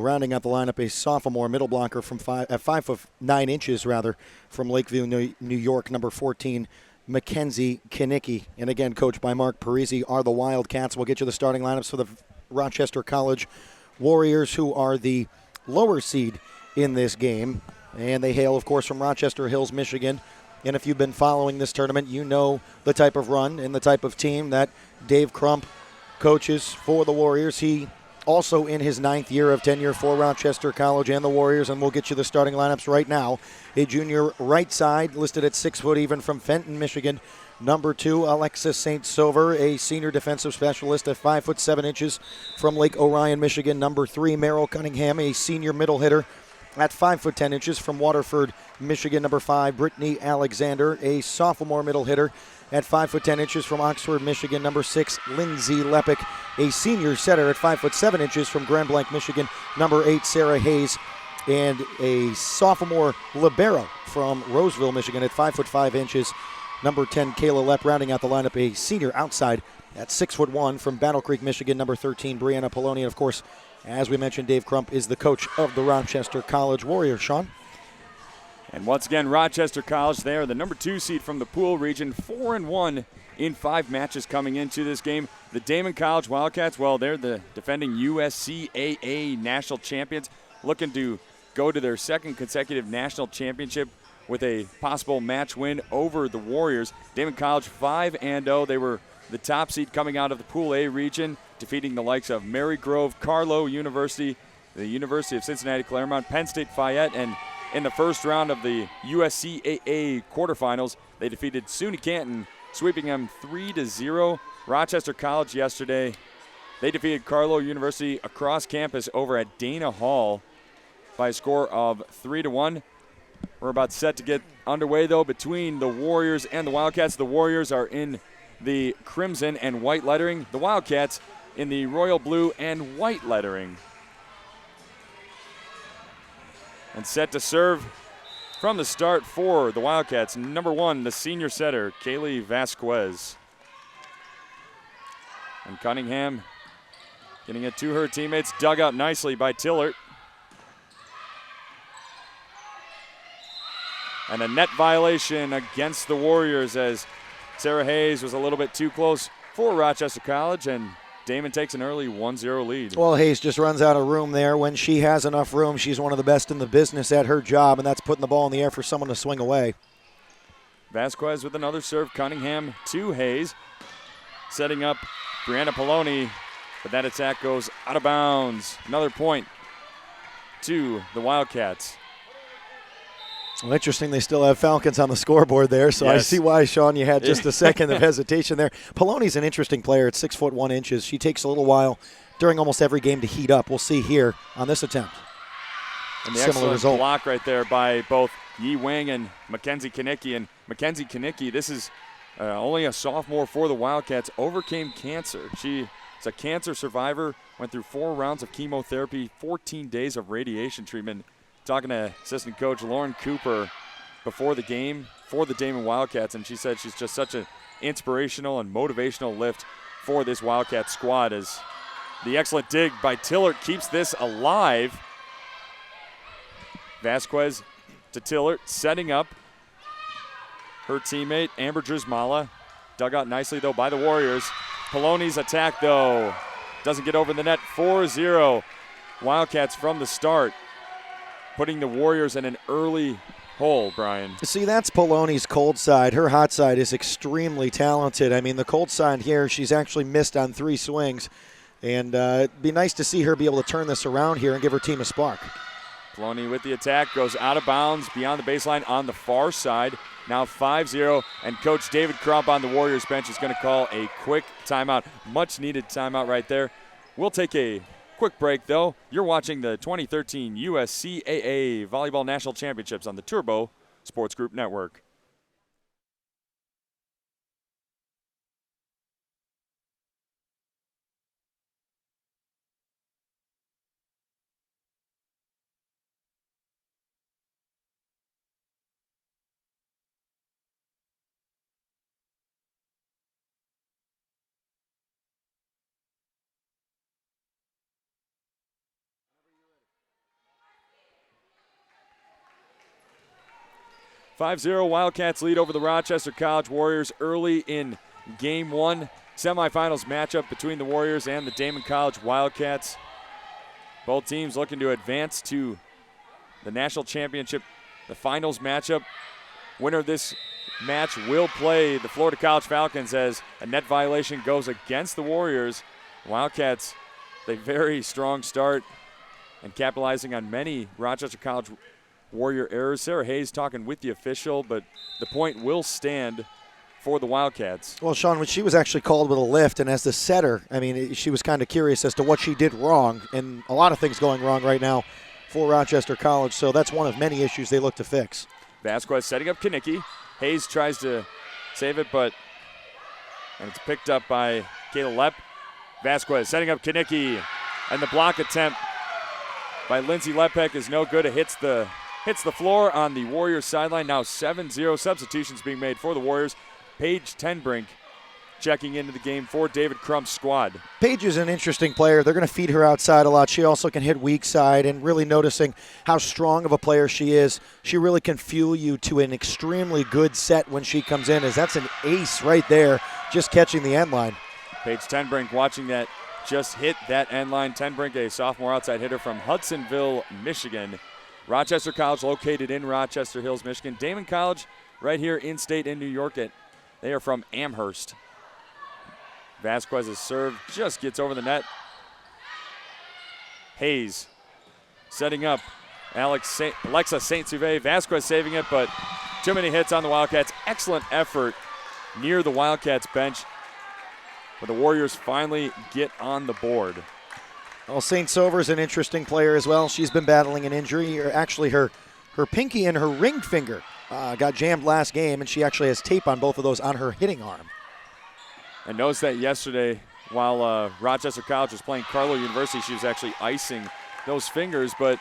rounding out the lineup, a sophomore middle blocker from 5'9" from Lakeview, New York, number 14, Mackenzie Kinnicky. And again, coached by Mark Parisi, are the Wildcats. We'll get you the starting lineups for the Rochester College Warriors, who are the lower seed in this game. And they hail, of course, from Rochester Hills, Michigan. And if you've been following this tournament, you know the type of run and the type of team that Dave Crump coaches for the Warriors. He also in his 9th year of tenure for Rochester College and the Warriors, and we'll get you the starting lineups right now. A junior right side, listed at 6 foot even, from Fenton, Michigan. Number 2, Alexis St. Silver, a senior defensive specialist at 5'7" from Lake Orion, Michigan. Number 3, Merrill Cunningham, a senior middle hitter at 5'10" from Waterford, Michigan. Number 5, Brittany Alexander, a sophomore middle hitter at 5'10" from Oxford, Michigan. Number 6, Lindsay Lepick, a senior setter at 5'7" from Grand Blanc, Michigan. Number 8, Sarah Hayes, and a sophomore libero from Roseville, Michigan at 5'5". Number 10, Kayla Lepp, rounding out the lineup, a senior outside at 6'1" from Battle Creek, Michigan. Number 13, Brianna Poloni. And of course, as we mentioned, Dave Crump is the coach of the Rochester College Warriors. Sean? And once again, Rochester College, they are the number 2 seed from the Pool region, 4-1 in 5 matches coming into this game. The Daemen College Wildcats, well, they're the defending USCAA national champions, looking to go to their 2nd consecutive national championship with a possible match win over the Warriors. Daemen College 5-0. They were the top seed coming out of the Pool A region, defeating the likes of Mary Grove, Carlow University, the University of Cincinnati Claremont, Penn State Fayette, and in the first round of the USCAA quarterfinals, they defeated SUNY Canton, sweeping them 3-0. Rochester College yesterday, they defeated Carlow University across campus over at Dana Hall by a score of 3-1. We're about set to get underway, though, between the Warriors and the Wildcats. The Warriors are in the crimson and white lettering. The Wildcats in the royal blue and white lettering. And set to serve from the start for the Wildcats. Number 1, the senior setter, Kaylee Vasquez. And Cunningham getting it to her teammates, dug out nicely by Tillert. And a net violation against the Warriors as Sarah Hayes was a little bit too close for Rochester College, and Daemen takes an early 1-0 lead. Well, Hayes just runs out of room there. When she has enough room, she's one of the best in the business at her job, and that's putting the ball in the air for someone to swing away. Vasquez with another serve. Cunningham to Hayes, setting up Brianna Poloni, but that attack goes out of bounds. Another point to the Wildcats. Well, interesting, they still have Falcons on the scoreboard there, so yes. I see why, Sean, you had just a second of hesitation there. Poloni's an interesting player at 6'1". She takes a little while during almost every game to heat up. We'll see here on this attempt. And the excellent block right there by both Yi Wing and Mackenzie Kinnicky. And Mackenzie Kinnicky, this is only a sophomore for the Wildcats, overcame cancer. She is a cancer survivor, went through 4 rounds of chemotherapy, 14 days of radiation treatment. Talking to assistant coach Lauren Cooper before the game for the Daemen Wildcats, and she said she's just such an inspirational and motivational lift for this Wildcat squad as the excellent dig by Tillert keeps this alive. Vasquez to Tillert, setting up her teammate Amber Drizmala. Dug out nicely, though, by the Warriors. Poloni's attack, though, doesn't get over the net. 4-0 Wildcats from the start, putting the Warriors in an early hole, Brian. See, that's Poloni's cold side. Her hot side is extremely talented. I mean, the cold side here, she's actually missed on 3 swings. And it'd be nice to see her be able to turn this around here and give her team a spark. Poloni with the attack, goes out of bounds beyond the baseline on the far side. Now 5-0, and Coach David Crump on the Warriors bench is going to call a quick timeout. Much needed timeout right there. We'll take a quick break, though. You're watching the 2013 USCAA Volleyball National Championships on the Tourbeau Sports Group Network. 5-0 Wildcats lead over the Rochester College Warriors early in Game 1. Semifinals matchup between the Warriors and the Daemen College Wildcats. Both teams looking to advance to the national championship, the finals matchup. Winner of this match will play the Florida College Falcons as a net violation goes against the Warriors. Wildcats, a very strong start and capitalizing on many Rochester College Warrior errors. Sarah Hayes talking with the official, but the point will stand for the Wildcats. Well, Sean, when she was actually called with a lift, and as the setter, I mean, she was kind of curious as to what she did wrong, and a lot of things going wrong right now for Rochester College, so that's one of many issues they look to fix. Vasquez setting up Kanicki. Hayes tries to save it, and it's picked up by Kayla Lepp. Vasquez setting up Kanicki, and the block attempt by Lindsay Lepek is no good. It hits the floor on the Warriors sideline. Now 7-0 substitutions being made for the Warriors. Paige Tenbrink checking into the game for David Crump's squad. Paige is an interesting player. They're going to feed her outside a lot. She also can hit weak side, and really noticing how strong of a player she is. She really can fuel you to an extremely good set when she comes in, as that's an ace right there, just catching the end line. Paige Tenbrink watching that just hit that end line. Tenbrink, a sophomore outside hitter from Hudsonville, Michigan. Rochester College located in Rochester Hills, Michigan. Daemen College right here in state in New York. They are from Amherst. Vasquez's serve just gets over the net. Hayes setting up Alexa St. Suve. Vasquez saving it, but too many hits on the Wildcats. Excellent effort near the Wildcats bench, but the Warriors finally get on the board. Well, St. Sover's an interesting player as well. She's been battling an injury. Actually, her pinky and her ring finger got jammed last game, and she actually has tape on both of those on her hitting arm. And noticed that yesterday while Rochester College was playing Carlow University, she was actually icing those fingers, but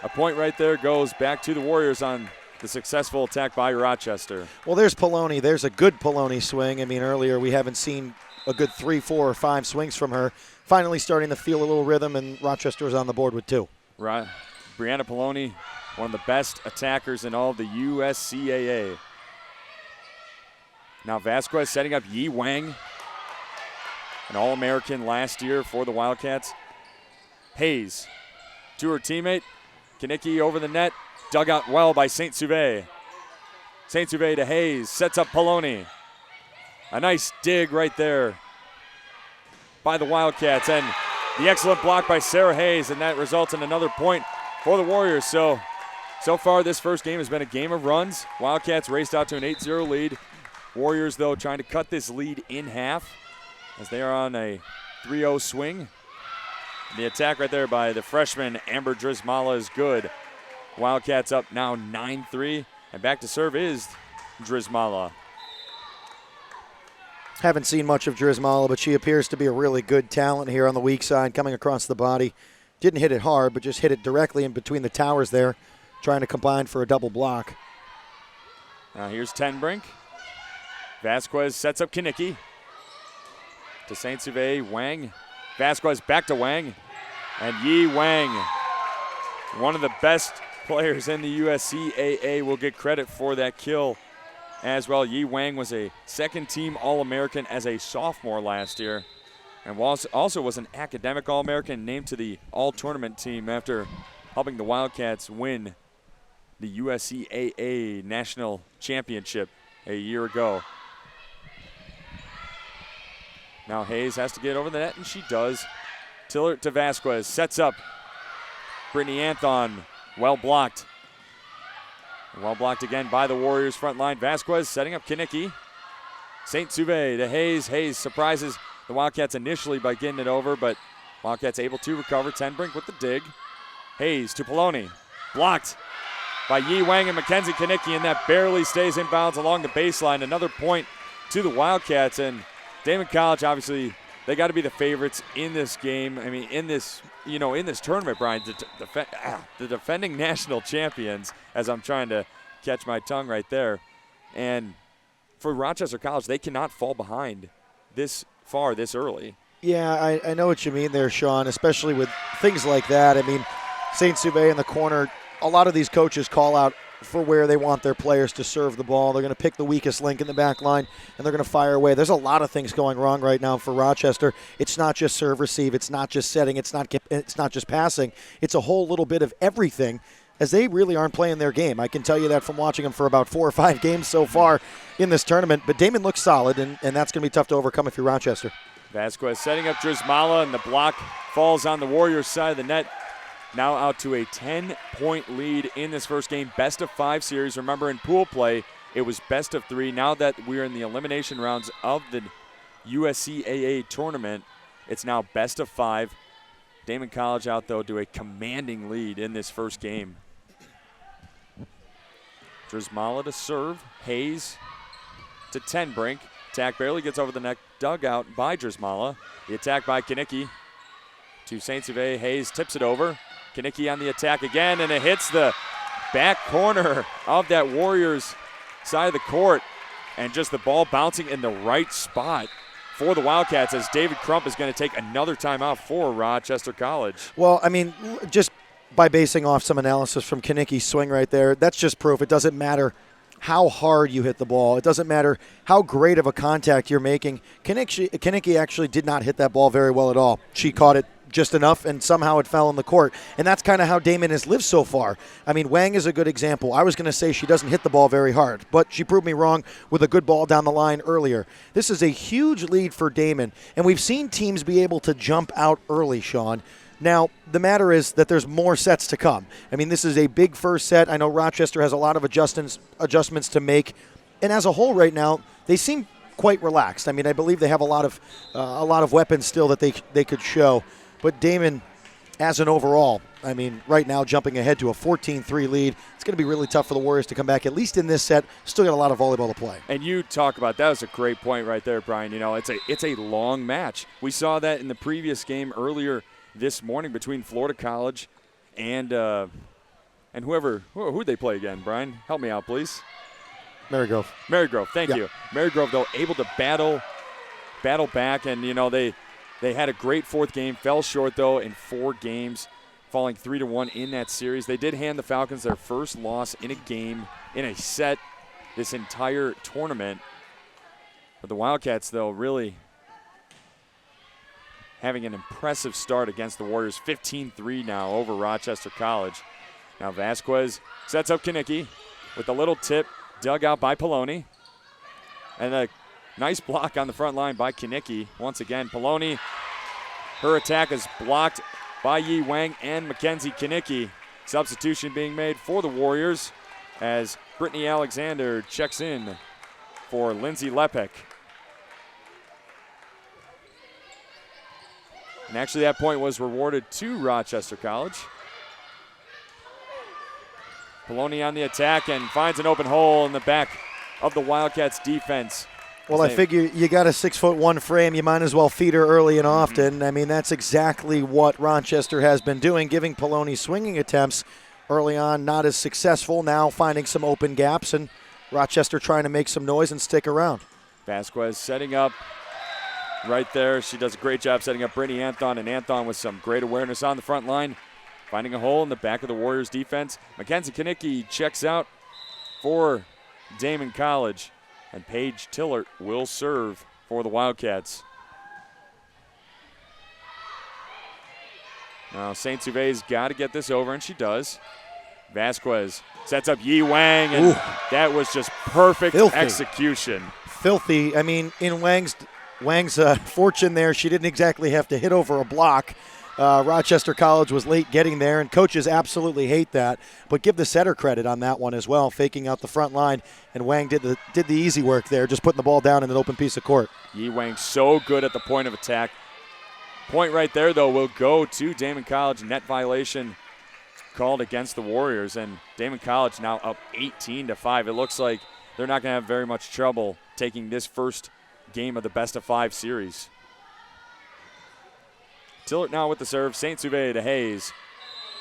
a point right there goes back to the Warriors on the successful attack by Rochester. Well, there's Poloni. There's a good Poloni swing. I mean, earlier we haven't seen a good 3, 4, or 5 swings from her. Finally starting to feel a little rhythm, and Rochester is on the board with 2. Right. Brianna Poloni, one of the best attackers in all of the USCAA. Now Vasquez setting up Yi Wang, an All-American last year for the Wildcats. Hayes to her teammate. Kanicki over the net. Dug out well by St. Suve. St. Suve to Hayes. Sets up Poloni. A nice dig right there by the Wildcats. And the excellent block by Sarah Hayes. And that results in another point for the Warriors. So far this first game has been a game of runs. Wildcats raced out to an 8-0 lead. Warriors, though, trying to cut this lead in half as they are on a 3-0 swing. The attack right there by the freshman Amber Drizmala is good. Wildcats up now 9-3, and back to serve is Drizmala. Haven't seen much of Drizmala, but she appears to be a really good talent here on the weak side, coming across the body. Didn't hit it hard, but just hit it directly in between the towers there, trying to combine for a double block. Now here's Tenbrink. Vasquez sets up Kanicki. To St. Suve, Wang. Vasquez back to Wang. And Yi Wang, one of the best players in the USCAA, will get credit for that kill as well. Yi Wang was a second-team All-American as a sophomore last year, and also was an academic All-American, named to the All-Tournament team after helping the Wildcats win the USCAA National Championship a year ago. Now Hayes has to get over the net, and she does. Tiller to Vasquez, sets up Brittany Anthon, well blocked. Well blocked again by the Warriors front line. Vasquez setting up Kanicki. St. Suve to Hayes. Hayes surprises the Wildcats initially by getting it over, but Wildcats able to recover. Tenbrink with the dig. Hayes to Poloni. Blocked by Yi Wang and Mackenzie Kanicki, and that barely stays in bounds along the baseline. Another point to the Wildcats, and Daemen College, obviously, they got to be the favorites in this game. I mean, in this tournament, Brian, the defending national champions, as I'm trying to catch my tongue right there. And for Rochester College, they cannot fall behind this far, this early. Yeah, I know what you mean there, Sean, especially with things like that. I mean, St. Suve in the corner, a lot of these coaches call out for where they want their players to serve the ball. They're going to pick the weakest link in the back line, and they're going to fire away. There's a lot of things going wrong right now for Rochester. It's not just serve receive. It's not just setting. It's not just passing. It's a whole little bit of everything, as they really aren't playing their game. I can tell you that from watching them for about 4 or 5 games so far in this tournament. But Daemen looks solid, and that's going to be tough to overcome if you're Rochester. Vasquez setting up Drizmala, and the block falls on the Warriors' side of the net. Now out to a 10-point lead in this first game. Best of 5 series. Remember, in pool play, it was best of 3. Now that we're in the elimination rounds of the USCAA tournament, it's now best of 5. Daemen College out, though, to a commanding lead in this first game. Drizmala to serve. Hayes to Tenbrink. Attack barely gets over the net. Dug out by Drizmala. The attack by Kanicki to St. Suve. Hayes tips it over. Kanicki on the attack again, and it hits the back corner of that Warriors side of the court. And just the ball bouncing in the right spot for the Wildcats, as David Crump is going to take another timeout for Rochester College. Well, I mean, just by basing off some analysis from Kanicki's swing right there, that's just proof. It doesn't matter how hard you hit the ball. It doesn't matter how great of a contact you're making. Kanicki actually did not hit that ball very well at all. She caught it just enough, and somehow it fell in the court. And that's kind of how Daemen has lived so far. I mean, Wang is a good example. I was going to say she doesn't hit the ball very hard, but she proved me wrong with a good ball down the line earlier. This is a huge lead for Daemen, and we've seen teams be able to jump out early, Sean. Now, the matter is that there's more sets to come. I mean, this is a big first set. I know Rochester has a lot of adjustments to make, and as a whole right now, they seem quite relaxed. I mean, I believe they have a lot of weapons still that they could show. But Daemen, as an overall, I mean, right now jumping ahead to a 14-3 lead, it's going to be really tough for the Warriors to come back, at least in this set. Still got a lot of volleyball to play. And you talk about, that was a great point right there, Brian. You know, it's a long match. We saw that in the previous game earlier this morning between Florida College and who they play again, Brian? Help me out, please. Marygrove. Marygrove, thank you. Marygrove, though, able to battle back, and, you know, they had a great fourth game, fell short, though, in 4 games, falling 3-1 in that series. They did hand the Falcons their first loss in a game, in a set, this entire tournament. But the Wildcats, though, really having an impressive start against the Warriors, 15-3 now over Rochester College. Now Vasquez sets up Kanicki with a little tip, dug out by Poloni. And a nice block on the front line by Kanicki. Once again, Poloni, her attack is blocked by Yi Wang and Mackenzie Kanicki. Substitution being made for the Warriors as Brittany Alexander checks in for Lindsay Lepek. And actually that point was rewarded to Rochester College. Poloni on the attack and finds an open hole in the back of the Wildcats defense. Well, I figure you got a 6'1" frame. You might as well feed her early and often. I mean, that's exactly what Rochester has been doing, giving Poloni swinging attempts early on, not as successful. Now finding some open gaps, and Rochester trying to make some noise and stick around. Vasquez setting up right there. She does a great job setting up Brittany Anthon, and Anthon with some great awareness on the front line, finding a hole in the back of the Warriors defense. Mackenzie Kanicki checks out for Daemen College. And Paige Tillert will serve for the Wildcats. Now St. Suve's got to get this over, and she does. Vasquez sets up Yi Wang, and that was just perfect execution. Filthy. I mean, in Wang's fortune there, she didn't exactly have to hit over a block. Rochester College was late getting there, and coaches absolutely hate that. But give the setter credit on that one as well, faking out the front line. And Wang did the easy work there, just putting the ball down in an open piece of court. Yi Wang so good at the point of attack. Point right there, though, will go to Daemen College. Net violation called against the Warriors, and Daemen College now up 18-5. It looks like they're not going to have very much trouble taking this first game of the best-of-5 series. Tillert now with the serve. St. Suve to Hayes.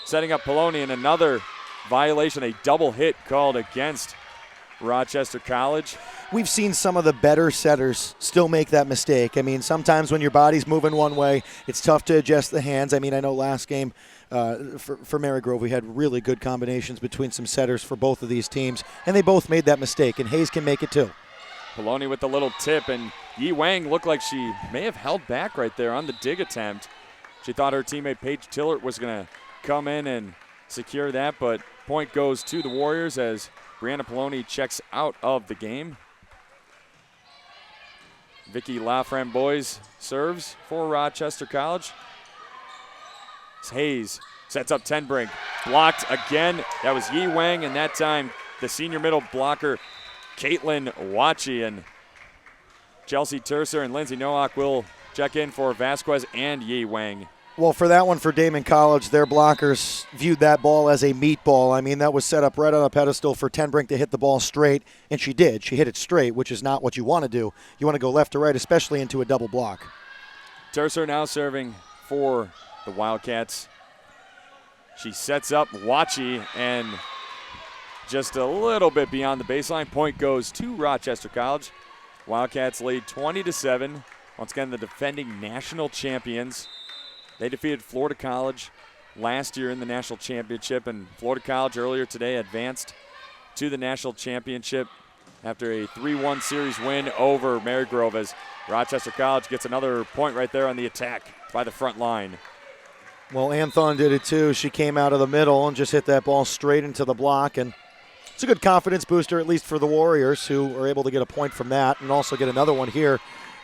Setting up Poloni, and another violation, a double hit called against Rochester College. We've seen some of the better setters still make that mistake. I mean, sometimes when your body's moving one way, it's tough to adjust the hands. I mean, I know last game for Marygrove. We had really good combinations between some setters for both of these teams, and they both made that mistake, and Hayes can make it too. Poloni with the little tip, and Yi Wang looked like she may have held back right there on the dig attempt. She thought her teammate Paige Tillert was going to come in and secure that, but point goes to the Warriors as Brianna Poloni checks out of the game. Vicky Laframboise serves for Rochester College. Hayes sets up Tenbrink. Blocked again. That was Yi Wang, and that time the senior middle blocker, Caitlin Wachi, and Chelsea Tercer and Lindsay Nowak will check in for Vasquez and Yi Wang. Well, for that one for Daemen College, their blockers viewed that ball as a meatball. I mean, that was set up right on a pedestal for Tenbrink to hit the ball straight, and she did. She hit it straight, which is not what you want to do. You want to go left to right, especially into a double block. Tercer now serving for the Wildcats. She sets up Wachi, and just a little bit beyond the baseline. Point goes to Rochester College. Wildcats lead 20-7. Once again, the defending national champions. They defeated Florida College last year in the national championship, and Florida College earlier today advanced to the national championship after a 3-1 series win over Marygrove, as Rochester College gets another point right there on the attack by the front line. Well, Anthon did it too. She came out of the middle and just hit that ball straight into the block, and it's a good confidence booster, at least for the Warriors, who are able to get a point from that and also get another one here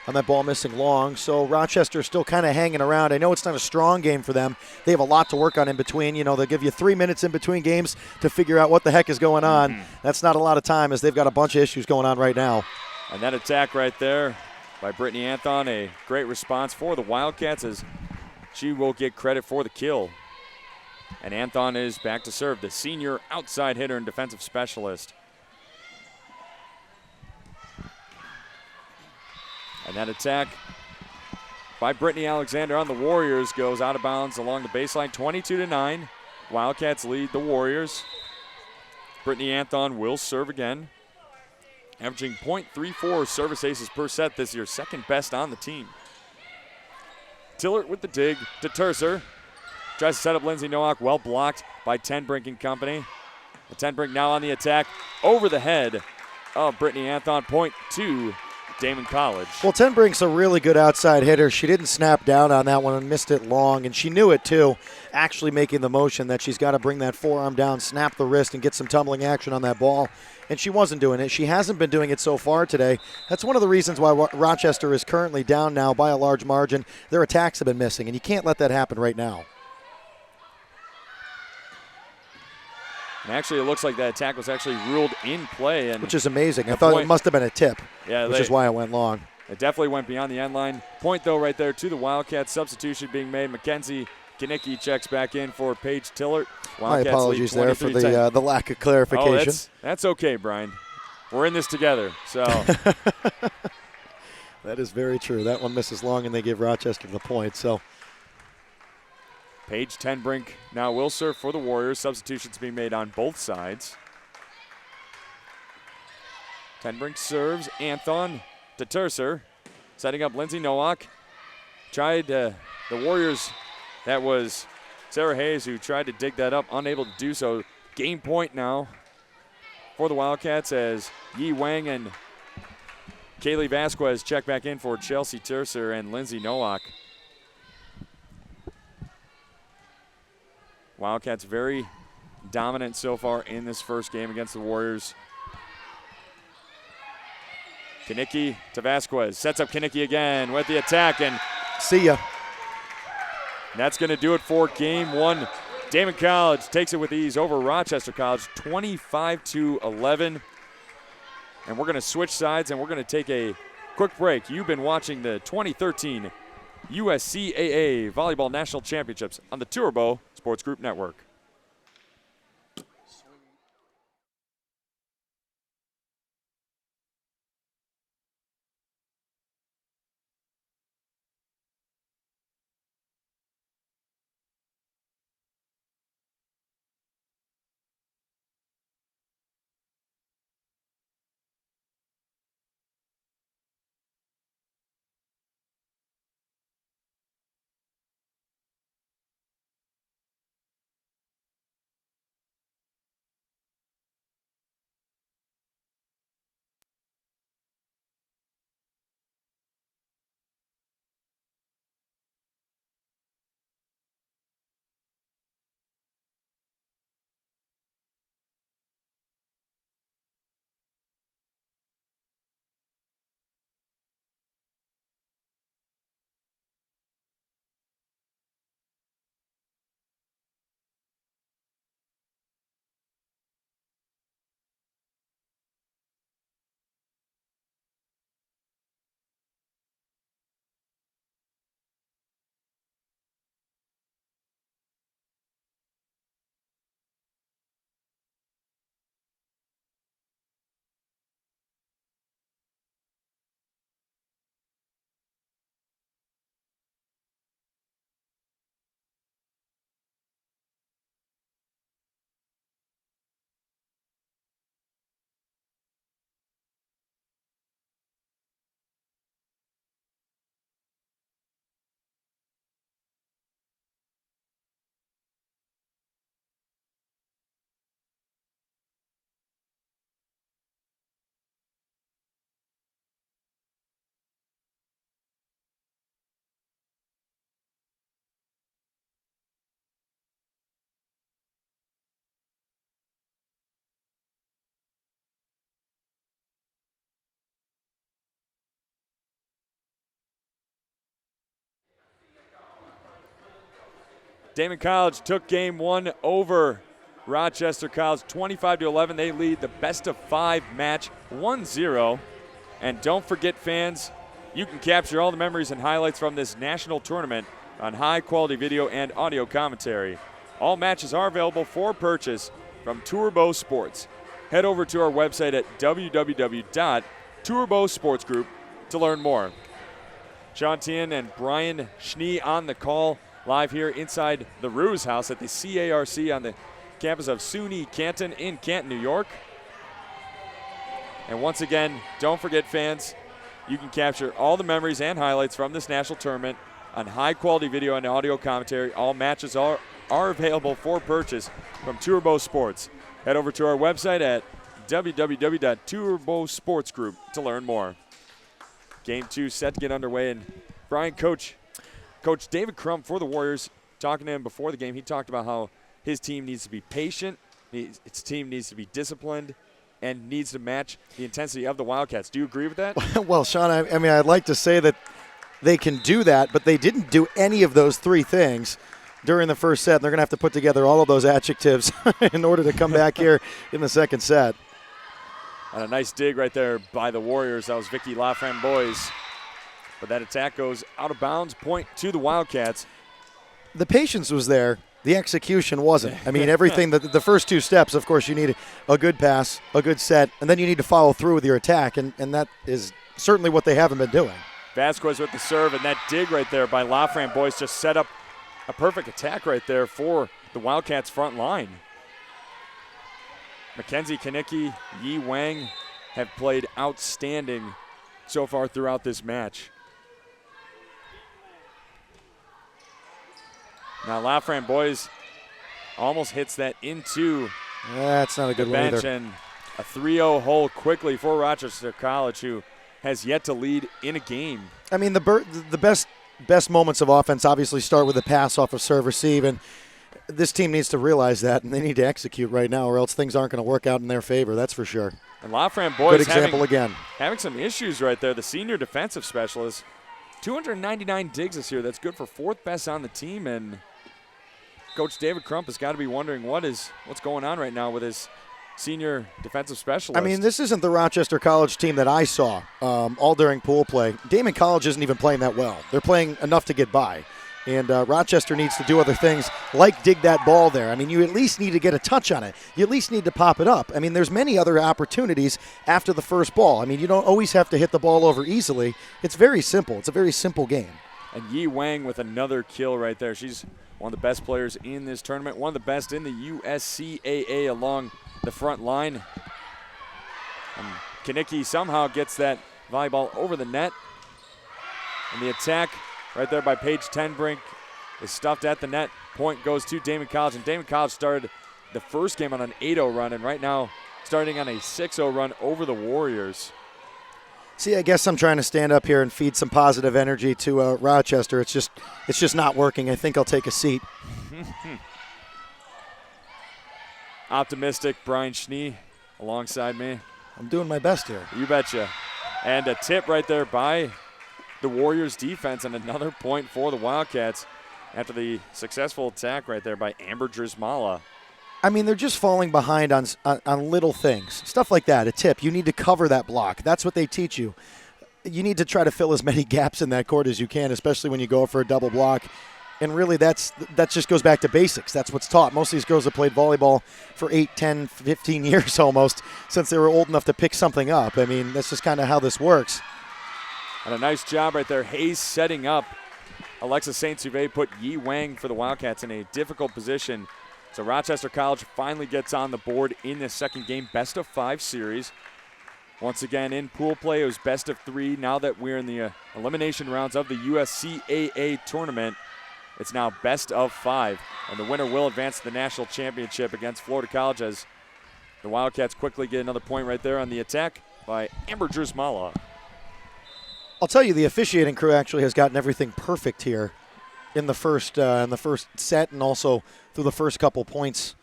on that ball missing long. So Rochester's still kind of hanging around. I know it's not a strong game for them. They have a lot to work on in between. You know, they'll give you 3 minutes in between games to figure out what the heck is going on. That's not a lot of time, as they've got a bunch of issues going on right now. And that attack right there by Brittany Anthon, a great response for the Wildcats, as she will get credit for the kill. And Anthon is back to serve, the senior outside hitter and defensive specialist. And that attack by Brittany Alexander on the Warriors goes out of bounds along the baseline, 22-9. Wildcats lead the Warriors. Brittany Anthon will serve again, averaging .34 service aces per set this year, second best on the team. Tillert with the dig to Tercer. Tries to set up Lindsay Nowak, well blocked by Tenbrink and company. The Tenbrink now on the attack, over the head of Brittany Anthon, point to Daemen College. Well, Tenbrink's a really good outside hitter. She didn't snap down on that one and missed it long, and she knew it too, actually making the motion that she's got to bring that forearm down, snap the wrist, and get some tumbling action on that ball, and she wasn't doing it. She hasn't been doing it so far today. That's one of the reasons why Rochester is currently down now by a large margin. Their attacks have been missing, and you can't let that happen right now. And actually, it looks like that attack was actually ruled in play. And which is amazing. I thought it must have been a tip, which is why it went long. It definitely went beyond the end line. Point, though, right there to the Wildcats. Substitution being made. Mackenzie Kanicki checks back in for Paige Tillert. My apologies there for the lack of clarification. Oh, that's okay, Brian. We're in this together. So that is very true. That one misses long, and they give Rochester the point. So Paige Tenbrink now will serve for the Warriors. Substitutions being made on both sides. Tenbrink serves. Anthon to Tercer. Setting up Lindsay Nowak. The Warriors, that was Sarah Hayes who tried to dig that up, unable to do so. Game point now for the Wildcats as Yi Wang and Kaylee Vasquez check back in for Chelsea Tercer and Lindsay Nowak. Wildcats very dominant so far in this first game against the Warriors. Kanicki to Vasquez. Sets up Kanicki again with the attack, and see ya. That's going to do it for game one. Daemen College takes it with ease over Rochester College, 25-11. And we're going to switch sides, and we're going to take a quick break. You've been watching the 2013 USCAA Volleyball National Championships on the Tourbeau Sports Group Network. Daemen College took game one over Rochester College 25-11. They lead the best-of-5 match 1-0. And don't forget, fans, you can capture all the memories and highlights from this national tournament on high-quality video and audio commentary. All matches are available for purchase from Tourbeau Sports. Head over to our website at www.tourbeausportsgroup to learn more. Sean Tehan and Brian Schnee on the call live here inside the Ruse House at the CARC on the campus of SUNY Canton in Canton, New York. And once again, don't forget, fans, you can capture all the memories and highlights from this national tournament on high-quality video and audio commentary. All matches are available for purchase from Tourbeau Sports. Head over to our website at www.tourbeausportsgroup to learn more. Game 2 set to get underway. And Brian, Coach David Crump for the Warriors, talking to him before the game, he talked about how his team needs to be patient, its team needs to be disciplined, and needs to match the intensity of the Wildcats. Do you agree with that? Well, Sean, I mean, I'd like to say that they can do that, but they didn't do any of those three things during the first set. They're going to have to put together all of those adjectives in order to come back here in the second set. And a nice dig right there by the Warriors. That was Vicky Laframboise. But that attack goes out of bounds. Point to the Wildcats. The patience was there. The execution wasn't. I mean, everything, the first two steps, of course, you need a good pass, a good set, and then you need to follow through with your attack, and that is certainly what they haven't been doing. Vasquez with the serve, and that dig right there by Laframboise just set up a perfect attack right there for the Wildcats' front line. Mackenzie Kanicki, Yi Wang have played outstanding so far throughout this match. Now Laframboise almost hits that into That's not a good the one bench, either. and a 3-0 hole quickly for Rochester College, who has yet to lead in a game. I mean, the best moments of offense obviously start with a pass off of serve receive, and this team needs to realize that, and they need to execute right now, or else things aren't going to work out in their favor. That's for sure. And Laframboise good example having some issues right there. The senior defensive specialist, 299 digs this year. That's good for fourth best on the team, and Coach David Crump has got to be wondering what's going on right now with his senior defensive specialist. I mean, this isn't the Rochester College team that I saw all during pool play. Daemen College isn't even playing that well. They're playing enough to get by. And Rochester needs to do other things like dig that ball there. I mean, you at least need to get a touch on it. You at least need to pop it up. I mean, there's many other opportunities after the first ball. I mean, you don't always have to hit the ball over easily. It's very simple. It's a very simple game. And Yi Wang with another kill right there. She's one of the best players in this tournament, one of the best in the USCAA along the front line. And Kanicki somehow gets that volleyball over the net. And the attack right there by Paige Tenbrink is stuffed at the net. Point goes to Daemen College. And Daemen College started the first game on an 8-0 run, and right now starting on a 6-0 run over the Warriors. See, I guess I'm trying to stand up here and feed some positive energy to Rochester. It's just not working. I think I'll take a seat. Optimistic Brian Schnee alongside me. I'm doing my best here. You betcha. And a tip right there by the Warriors defense, and another point for the Wildcats after the successful attack right there by Amber Drismala. I mean, they're just falling behind on little things. Stuff like that, a tip. You need to cover that block. That's what they teach you. You need to try to fill as many gaps in that court as you can, especially when you go for a double block. And really, that just goes back to basics. That's what's taught. Most of these girls have played volleyball for 8, 10, 15 years almost since they were old enough to pick something up. I mean, that's just kind of how this works. And a nice job right there. Hayes setting up. Alexa St. Suve put Yi Wang for the Wildcats in a difficult position. So Rochester College finally gets on the board in this second game, best of 5 series. Once again, in pool play, it was best of 3. Now that we're in the elimination rounds of the USCAA tournament, it's now best of 5. And the winner will advance to the national championship against Florida College, as the Wildcats quickly get another point right there on the attack by Amber Drismala. I'll tell you, the officiating crew actually has gotten everything perfect here in the first set, and also through the first couple points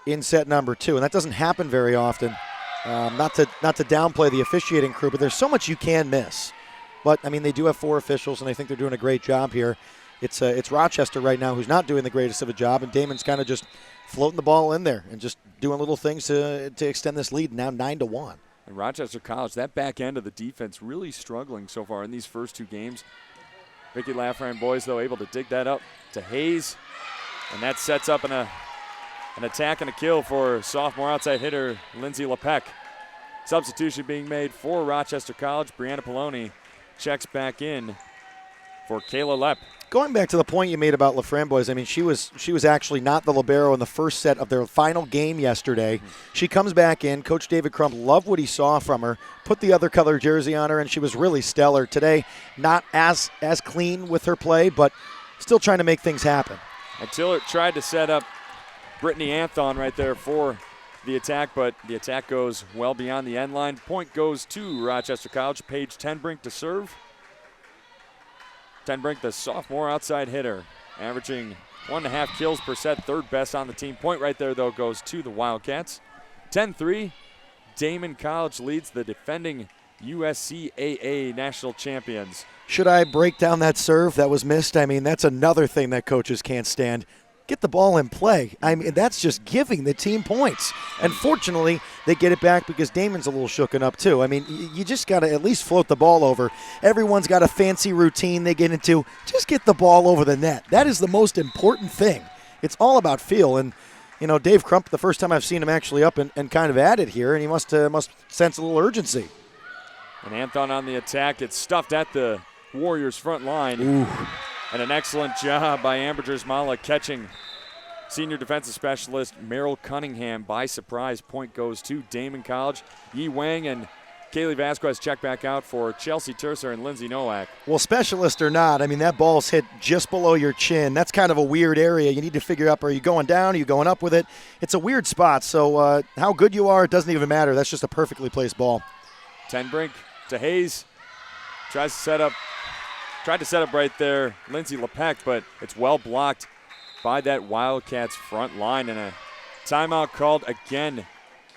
in set number 2, and that doesn't happen very often. Not to downplay the officiating crew, but there's so much you can miss. But I mean, they do have 4 officials, and I think they're doing a great job here. it's Rochester right now who's not doing the greatest of a job, and Daemen's kind of just floating the ball in there and just doing little things to extend this lead, now 9-1. And Rochester College, that back end of the defense really struggling so far in these first 2 games. Vicky Lafran boys, though, able to dig that up to Hayes, and that sets up an attack and a kill for sophomore outside hitter Lindsay LePeck. Substitution being made for Rochester College. Brianna Poloni checks back in for Kayla Lepp. Going back to the point you made about LaFramboise, I mean, she was actually not the libero in the first set of their final game yesterday. Mm-hmm. She comes back in. Coach David Crump loved what he saw from her, put the other color jersey on her, and she was really stellar. Today, not as clean with her play, but still trying to make things happen. And Tillert tried to set up Brittany Anthon right there for the attack, but the attack goes well beyond the end line. Point goes to Rochester College. Paige Tenbrink to serve. Tenbrink, the sophomore outside hitter, averaging 1.5 kills per set, 3rd best on the team. Point right there, though, goes to the Wildcats. 10-3, Daemen College leads the defending USCAA national champions. Should I break down that serve that was missed? I mean, that's another thing that coaches can't stand. Get the ball in play. I mean, that's just giving the team points. And fortunately, they get it back because Daemen's a little shooken up too. I mean, you just got to at least float the ball over. Everyone's got a fancy routine they get into. Just get the ball over the net. That is the most important thing. It's all about feel. And, you know, Dave Crump, the first time I've seen him actually up and kind of at it here, and he must sense a little urgency. And Anthon on the attack. It's stuffed at the Warriors' front line. Ooh. And an excellent job by Amber Jersmala catching senior defensive specialist Merrill Cunningham by surprise. Point goes to Daemen College. Yi Wang and Kaylee Vasquez check back out for Chelsea Tercer and Lindsay Nowak. Well, specialist or not, I mean, that ball's hit just below your chin. That's kind of a weird area. You need to figure out, are you going down? Are you going up with it? It's a weird spot. So how good you are, it doesn't even matter. That's just a perfectly placed ball. Tenbrink to Hayes. Tried to set up right there Lindsay LePeck, but it's well blocked by that Wildcats front line. And a timeout called again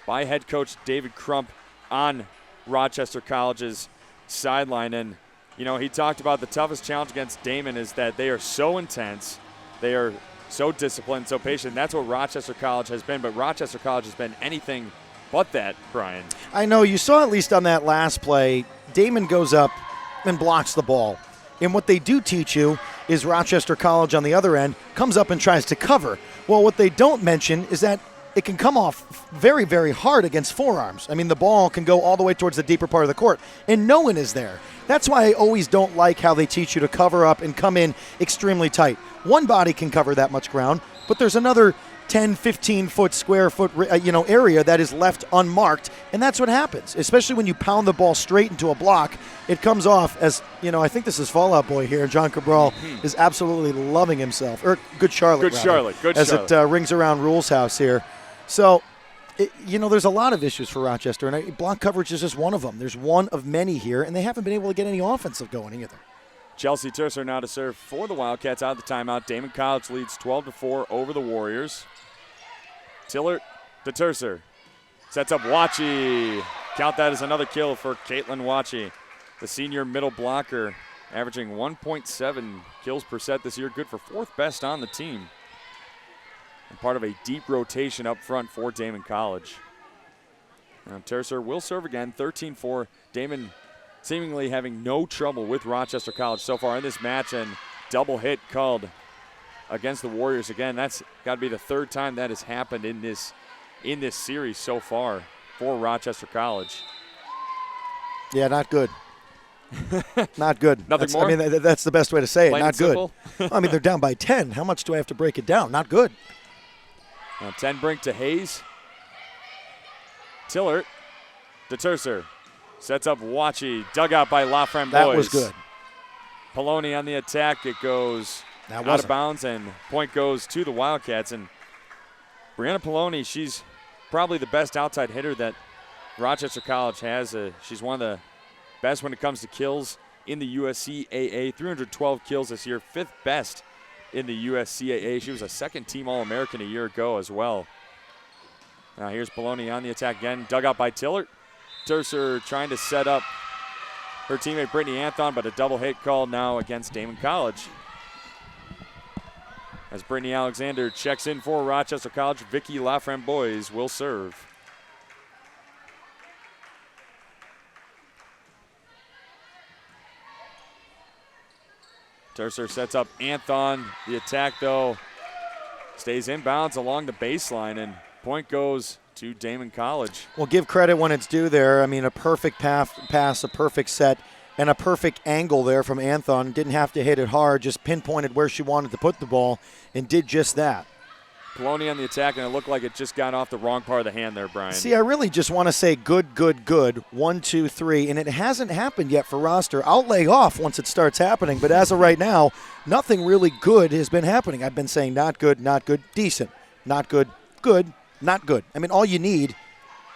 by head coach David Crump on Rochester College's sideline. And, you know, he talked about the toughest challenge against Daemen is that they are so intense, they are so disciplined, so patient. That's what Rochester College has been, but Rochester College has been anything but that, Brian. I know. You saw at least on that last play, Daemen goes up and blocks the ball. And what they do teach you is Rochester College on the other end comes up and tries to cover. Well, what they don't mention is that it can come off very, very hard against forearms. I mean, the ball can go all the way towards the deeper part of the court, and no one is there. That's why I always don't like how they teach you to cover up and come in extremely tight. One body can cover that much ground, but there's another 10, 15-foot, square foot area that is left unmarked, and that's what happens, especially when you pound the ball straight into a block. It comes off as, I think this is Fallout Boy here. John Cabral is absolutely loving himself. Or Good Charlotte, as it rings around Rule's house here. So, there's a lot of issues for Rochester, and block coverage is just one of them. There's one of many here, and they haven't been able to get any offensive going either. Chelsea Tercer now to serve for the Wildcats out of the timeout. Daemen College leads 12-4 over the Warriors. Tillert to Tercer. Sets up Wachi. Count that as another kill for Caitlin Wachi. The senior middle blocker averaging 1.7 kills per set this year. Good for 4th best on the team. And part of a deep rotation up front for Daemen College. Now Tercer will serve again, 13-4. Daemen seemingly having no trouble with Rochester College so far in this match, and double hit called against the Warriors again. That's got to be the 3rd time that has happened in this series so far for Rochester College. Yeah, not good. Not good. Nothing more? I mean, that's the best way to say it. Plain Not good. I mean, they're down by 10. How much do I have to break it down? Not good. Now Tenbrink to Hayes. Tillert to Tercer. Sets up Wachi. Dug out by Laframboise. That was good. Poloni on the attack. It goes out of bounds, and point goes to the Wildcats. And Brianna Poloni, she's probably the best outside hitter that Rochester College has. She's one of the best when it comes to kills in the USCAA. 312 kills this year, 5th best in the USCAA. She was a 2nd-team All-American a year ago as well. Now here's Poloni on the attack again. Dug out by Tillert. Tercer trying to set up her teammate Brittany Anthon, but a double hit called now against Daemen College. As Brittany Alexander checks in for Rochester College, Vicky Laframboise will serve. Tercer sets up Anthon. The attack, though, stays inbounds along the baseline, and point goes to Daemen College. Well, give credit when it's due there. I mean, a perfect pass, a perfect set, and a perfect angle there from Anthon. Didn't have to hit it hard, just pinpointed where she wanted to put the ball and did just that. Poloni on the attack, and it looked like it just got off the wrong part of the hand there, Brian. See, I really just want to say good, good, good. 1, 2, 3, and it hasn't happened yet for Rochester. I'll lay off once it starts happening, but as of right now, nothing really good has been happening. I've been saying not good, decent, not good, good, not good. I mean, all you need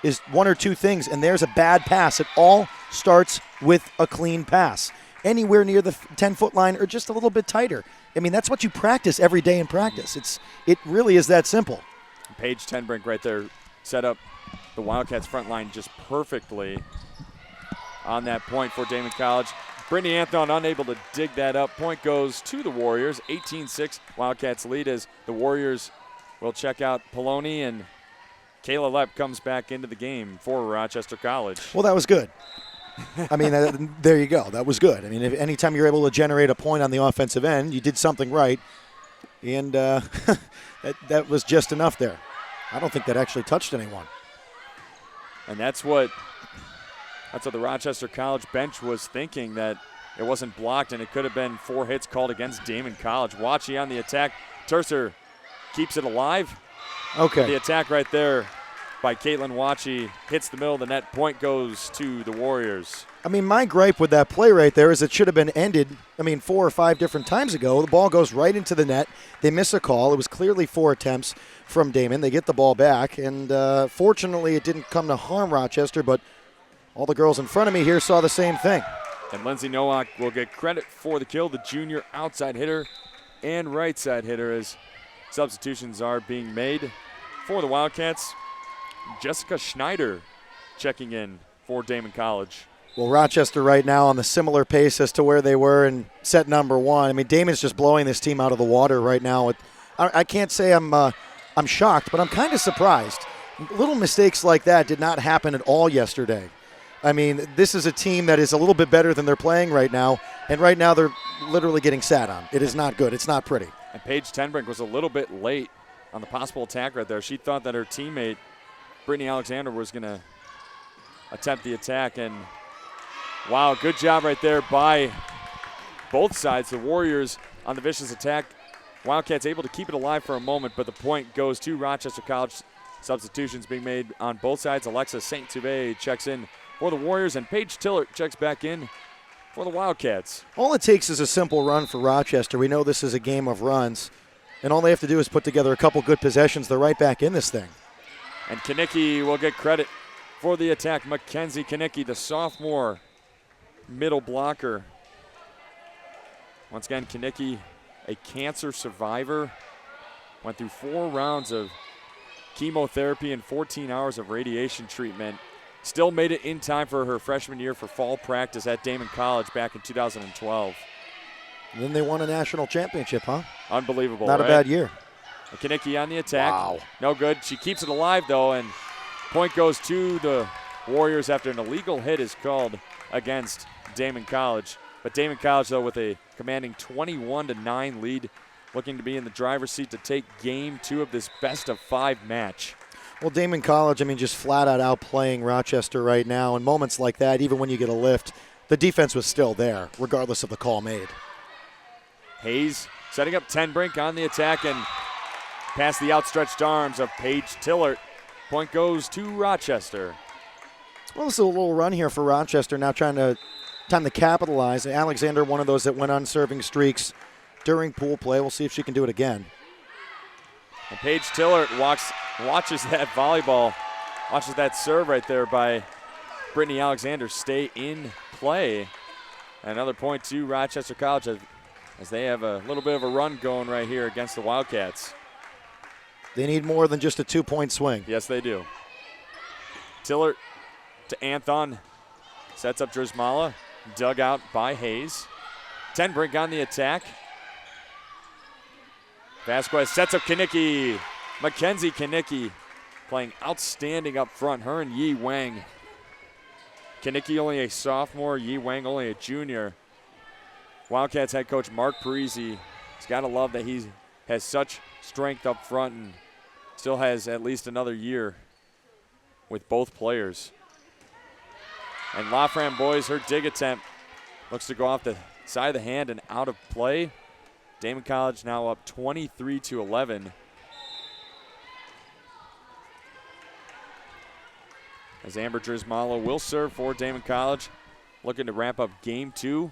is one or two things, and there's a bad pass. It all starts with a clean pass. Anywhere near the 10-foot line or just a little bit tighter. I mean, that's what you practice every day in practice. It really is that simple. Paige Tenbrink right there set up the Wildcats front line just perfectly on that point for Daemen College. Brittany Anthon unable to dig that up. Point goes to the Warriors. 18-6 Wildcats lead as the Warriors will check out Poloni, and Kayla Lepp comes back into the game for Rochester College. Well, that was good. I mean, there you go. That was good. I mean, anytime you're able to generate a point on the offensive end, you did something right, and that was just enough there. I don't think that actually touched anyone. And that's what the Rochester College bench was thinking, that it wasn't blocked and it could have been 4 hits called against Daemen College. Wachi on the attack. Tercer keeps it alive. Okay. The attack right there by Caitlin Wachi hits the middle of the net. Point goes to the Warriors. I mean, my gripe with that play right there is it should have been ended, 4 or 5 different times ago. The ball goes right into the net. They miss a call. It was clearly 4 attempts from Daemen. They get the ball back, and fortunately it didn't come to harm Rochester, but all the girls in front of me here saw the same thing. And Lindsay Nowak will get credit for the kill, the junior outside hitter and right side hitter, as substitutions are being made for the Wildcats. Jessica Schneider checking in for Daemen College. Well, Rochester right now on the similar pace as to where they were in set number 1. I mean, Daemen's just blowing this team out of the water right now. I can't say I'm shocked, but I'm kind of surprised. Little mistakes like that did not happen at all yesterday. I mean, this is a team that is a little bit better than they're playing right now, and right now they're literally getting sat on. It is not good. It's not pretty. And Paige Tenbrink was a little bit late on the possible attack right there. She thought that her teammate Brittany Alexander was going to attempt the attack, and wow, good job right there by both sides. The Warriors on the vicious attack. Wildcats able to keep it alive for a moment, but the point goes to Rochester College. Substitutions being made on both sides. Alexa St. Tube checks in for the Warriors, and Paige Tillert checks back in for the Wildcats. All it takes is a simple run for Rochester. We know this is a game of runs, and all they have to do is put together a couple good possessions. They're right back in this thing. And Kanicki will get credit for the attack. Mackenzie Kanicki, the sophomore middle blocker. Once again, Kanicki, a cancer survivor, went through 4 rounds of chemotherapy and 14 hours of radiation treatment. Still made it in time for her freshman year for fall practice at Daemen College back in 2012. And then they won a national championship, huh? Unbelievable, Not right? a bad year. Kanicki on the attack. Wow. No good. She keeps it alive, though, and point goes to the Warriors after an illegal hit is called against Daemen College. But Daemen College, though, with a commanding 21-9 lead, looking to be in the driver's seat to take game 2 of this best-of-5 match. Well, Daemen College, just flat out outplaying Rochester right now. In moments like that, even when you get a lift, the defense was still there, regardless of the call made. Hayes setting up Tenbrink on the attack and past the outstretched arms of Paige Tillert. Point goes to Rochester. Well, this is a little run here for Rochester now time to capitalize. Alexander, one of those that went on serving streaks during pool play. We'll see if she can do it again. And Paige Tillert watches that volleyball, watches that serve right there by Brittany Alexander stay in play. Another point to Rochester College as they have a little bit of a run going right here against the Wildcats. They need more than just a 2-point swing. Yes, they do. Tillert to Anthon. Sets up Drizmala. Dug out by Hayes. Tenbrink on the attack. Vasquez sets up Kanicki. Mackenzie Kanicki playing outstanding up front. Her and Yi Wang. Kanicki only a sophomore, Yi Wang only a junior. Wildcats head coach Mark Parisi, he's got to love that he has such strength up front and still has at least another year with both players. And La Framboise, her dig attempt looks to go off the side of the hand and out of play. Daemen College now up 23-11. As Amber Drismalo will serve for Daemen College, looking to wrap up game 2.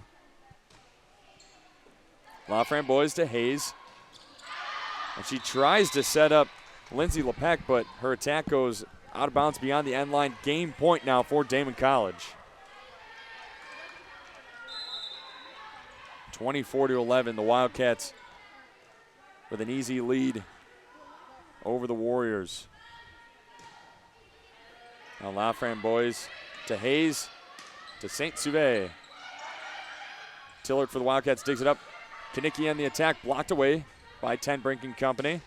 La Framboise to Hayes. And she tries to set up Lindsay Lepek, but her attack goes out of bounds beyond the end line. Game point now for Daemen College. 24-11, the Wildcats with an easy lead over the Warriors. Now La Framboise to Hayes to St. Suve. Tillard for the Wildcats digs it up. Kanicki on the attack, blocked away by Ten Brink and company.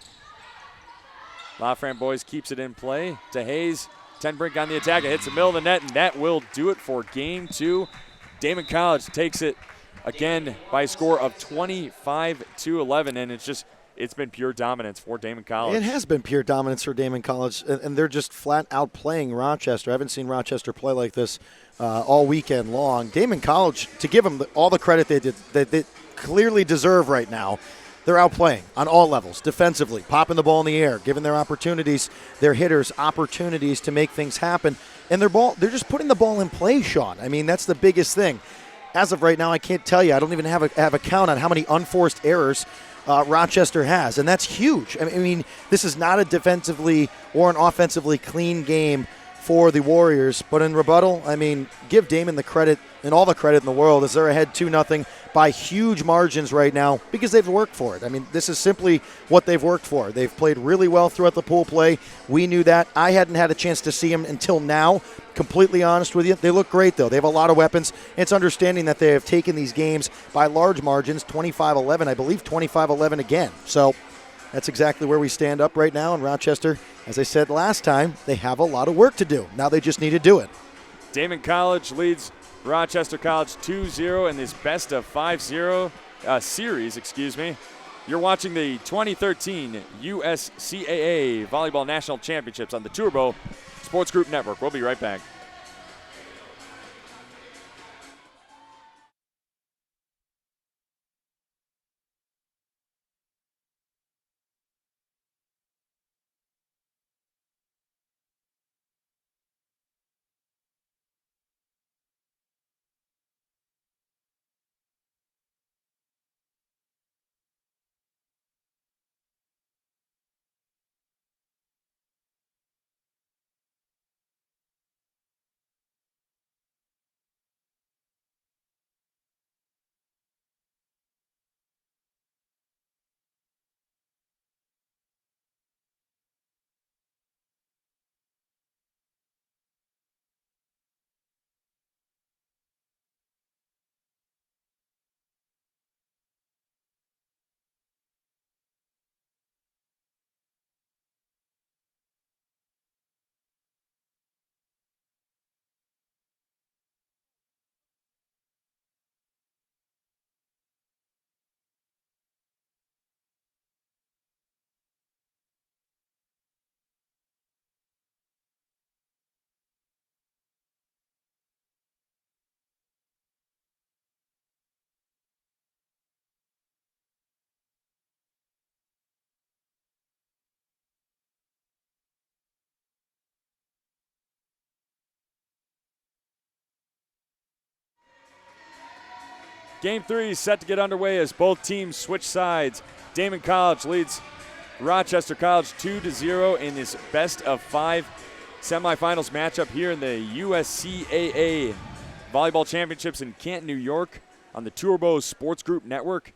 La Framboise keeps it in play to Hayes. Ten Brink on the attack, it hits the middle of the net, and that will do it for game 2. Daemen College takes it again by a score of 25-11, and it's been pure dominance for Daemen College. It has been pure dominance for Daemen College, and they're just flat out playing Rochester. I haven't seen Rochester play like this all weekend long. Daemen College, to give them all the credit they clearly deserve right now, they're outplaying on all levels, defensively, popping the ball in the air, giving their hitters opportunities to make things happen. And they're just putting the ball in play, Sean. I mean, that's the biggest thing. As of right now, I can't tell you. I don't even have a count on how many unforced errors Rochester has, and that's huge. I mean, this is not a defensively or an offensively clean game for the Warriors, but in rebuttal, I mean, give Daemen the credit and all the credit in the world as they're ahead 2-0 by huge margins right now because they've worked for it. I mean, this is simply what they've worked for. They've played really well throughout the pool play. We knew that. I hadn't had a chance to see them until now, completely honest with you. They look great, though. They have a lot of weapons. It's understanding that they have taken these games by large margins, 25-11, I believe 25-11 again. So that's exactly where we stand up right now in Rochester. As I said last time, they have a lot of work to do. Now they just need to do it. Daemen College leads Rochester College 2-0 in this best of 5-0 series. You're watching the 2013 USCAA Volleyball National Championships on the Tourbeau Sports Group Network. We'll be right back. Game 3 is set to get underway as both teams switch sides. Daemen College leads Rochester College 2-0 in this best of 5 semifinals matchup here in the USCAA Volleyball Championships in Canton, New York on the Tourbeau Sports Group Network.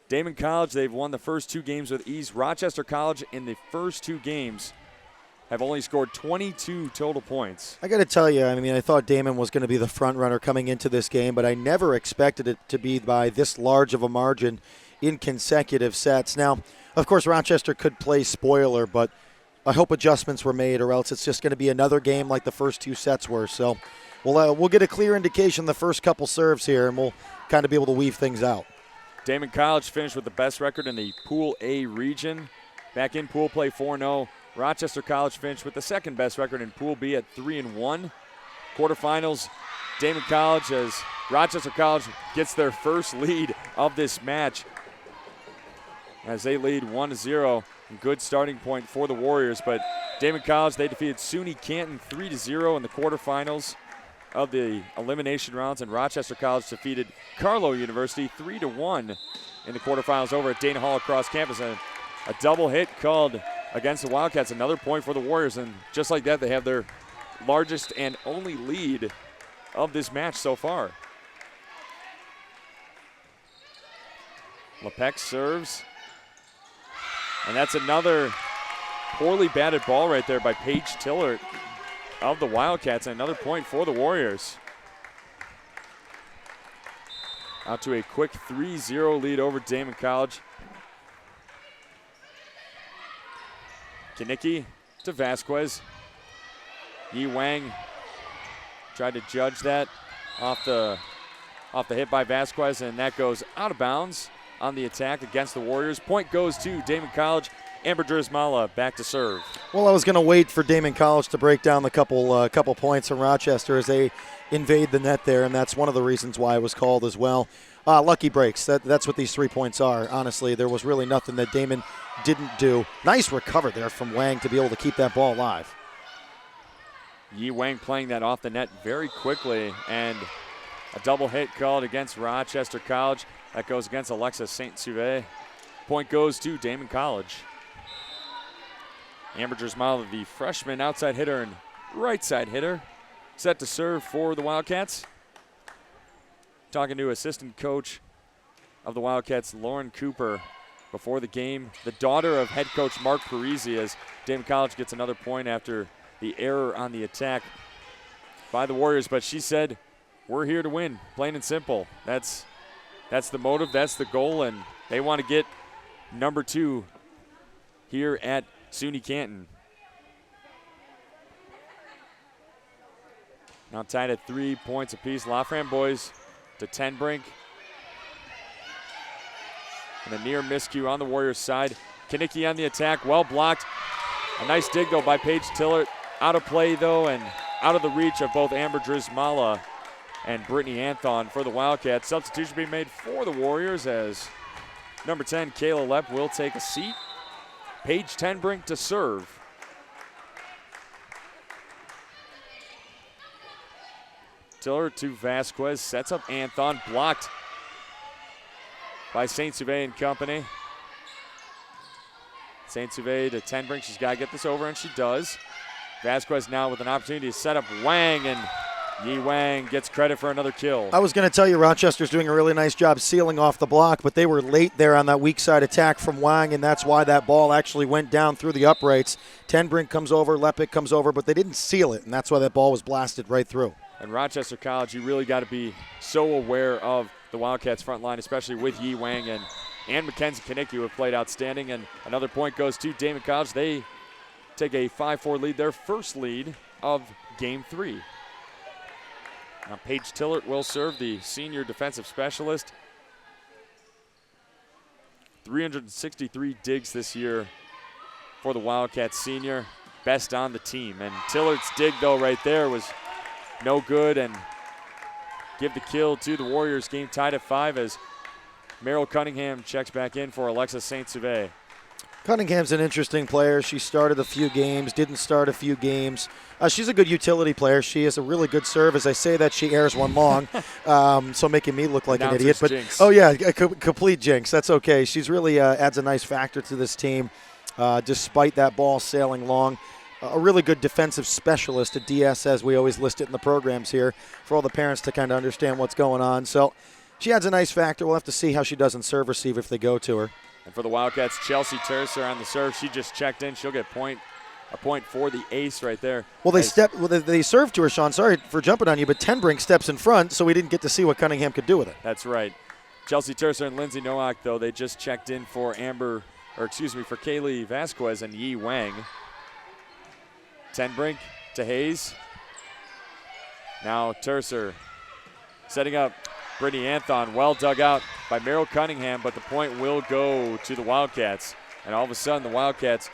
Daemen College, they've won the first 2 games with ease. Rochester College in the first 2 games have only scored 22 total points. I got to tell you, I mean, I thought Daemen was going to be the front runner coming into this game, but I never expected it to be by this large of a margin in consecutive sets. Now, Of course, Rochester could play spoiler, but I hope adjustments were made, or else it's just going to be another game like the first 2 sets were. So we'll get a clear indication the first couple serves here, and we'll kind of be able to weave things out. Daemen College finished with the best record in the Pool A region. Back in pool play 4-0. Rochester College finished with the second best record in Pool B at 3-1. Quarterfinals, Daemen College, as Rochester College gets their first lead of this match, as they lead 1-0. Good starting point for the Warriors, but Daemen College, they defeated SUNY Canton 3-0 in the quarterfinals of the elimination rounds, and Rochester College defeated Carlow University 3-1 in the quarterfinals over at Dana Hall across campus. And a double hit called against the Wildcats, another point for the Warriors, and just like that, they have their largest and only lead of this match so far. Lepek serves. And that's another poorly batted ball right there by Paige Tillert of the Wildcats. And another point for the Warriors. Out to a quick 3-0 lead over Daemen College. Kanicki to Vasquez. Yi Wang tried to judge that off the hit by Vasquez, and that goes out of bounds on the attack against the Warriors. Point goes to Daemen College. Amber Drismala back to serve. Well, I was going to wait for Daemen College to break down the couple points from Rochester as they invade the net there, and that's one of the reasons why it was called as well. Lucky breaks. That's what these 3 points are. Honestly, there was really nothing that Daemen didn't do. Nice recover there from Wang to be able to keep that ball alive. Yi Wang playing that off the net very quickly, and a double hit called against Rochester College. That goes against Alexis St. Suve. Point goes to Daemen College. Amber Drismala, the freshman outside hitter and right side hitter, set to serve for the Wildcats. Talking to assistant coach of the Wildcats, Lauren Cooper, before the game. The daughter of head coach Mark Parisi, as Daemen College gets another point after the error on the attack by the Warriors. But she said, we're here to win, plain and simple. That's the motive, that's the goal, and they want to get number 2 here at SUNY Canton. Now tied at 3 points apiece. Lafram boys to Tenbrink. And a near miscue on the Warriors side. Kanicki on the attack, well blocked. A nice dig though by Paige Tillert. Out of play though, and out of the reach of both Amber Drismala and Brittany Anthon for the Wildcats. Substitution being made for the Warriors as number 10, Kayla Lepp, will take a seat. Paige Tenbrink to serve. Tillert to Vasquez, sets up Anthon, blocked by St. Suve and company. St. Suve to Tenbrink, she's got to get this over, and she does. Vasquez now with an opportunity to set up Wang, and Yi Wang gets credit for another kill. I was going to tell you Rochester's doing a really nice job sealing off the block, but they were late there on that weak side attack from Wang, and that's why that ball actually went down through the uprights. Tenbrink comes over, Lepic comes over, but they didn't seal it, and that's why that ball was blasted right through. And Rochester College, you really got to be so aware of the Wildcats front line, especially with Yi Wang and Mackenzie Kanicki, who have played outstanding. And another point goes to Daemen College. They take a 5-4 lead, their first lead of Game 3. Now Paige Tillert will serve, the senior defensive specialist. 363 digs this year for the Wildcats senior, best on the team. And Tillert's dig though right there was no good, and give the kill to the Warriors. Game tied at 5 as Merrill Cunningham checks back in for Alexis St. Suve. Cunningham's an interesting player. She started a few games, didn't start a few games. She's a good utility player. She has a really good serve. As I say that, she airs one long, so making me look like an idiot. But jinx. Oh, yeah, a complete jinx. That's okay. She's really adds a nice factor to this team, despite that ball sailing long. A really good defensive specialist, a DS, as we always list it in the programs here, for all the parents to kind of understand what's going on. So she adds a nice factor. We'll have to see how she does in serve receive if they go to her. And for the Wildcats, Chelsea Tercer on the serve. She just checked in. She'll get a point for the ace right there. Well, they served to her, Sean. Sorry for jumping on you, but Tenbrink steps in front, so we didn't get to see what Cunningham could do with it. That's right. Chelsea Tercer and Lindsay Nowak, though, they just checked in for Amber for Kaylee Vasquez and Yi Wang. Tenbrink to Hayes. Now Tercer setting up Brittany Anthon. Well dug out by Merrill Cunningham, but the point will go to the Wildcats. And all of a sudden, the Wildcats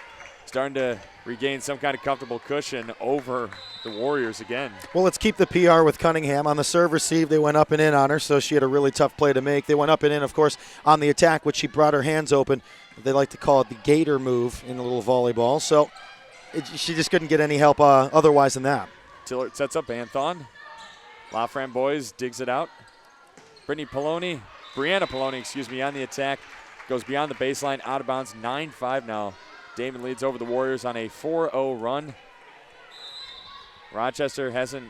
starting to regain some kind of comfortable cushion over the Warriors again. Well, let's keep the PR with Cunningham. On the serve receive, they went up and in on her, so she had a really tough play to make. They went up and in, of course, on the attack, which she brought her hands open. They like to call it the gator move in a little volleyball. So she just couldn't get any help otherwise than that. Tillert sets up Anthon. LaFramboise digs it out. Brianna Poloni, on the attack. Goes beyond the baseline, out of bounds, 9-5 now. Daemen leads over the Warriors on a 4-0 run. Rochester hasn't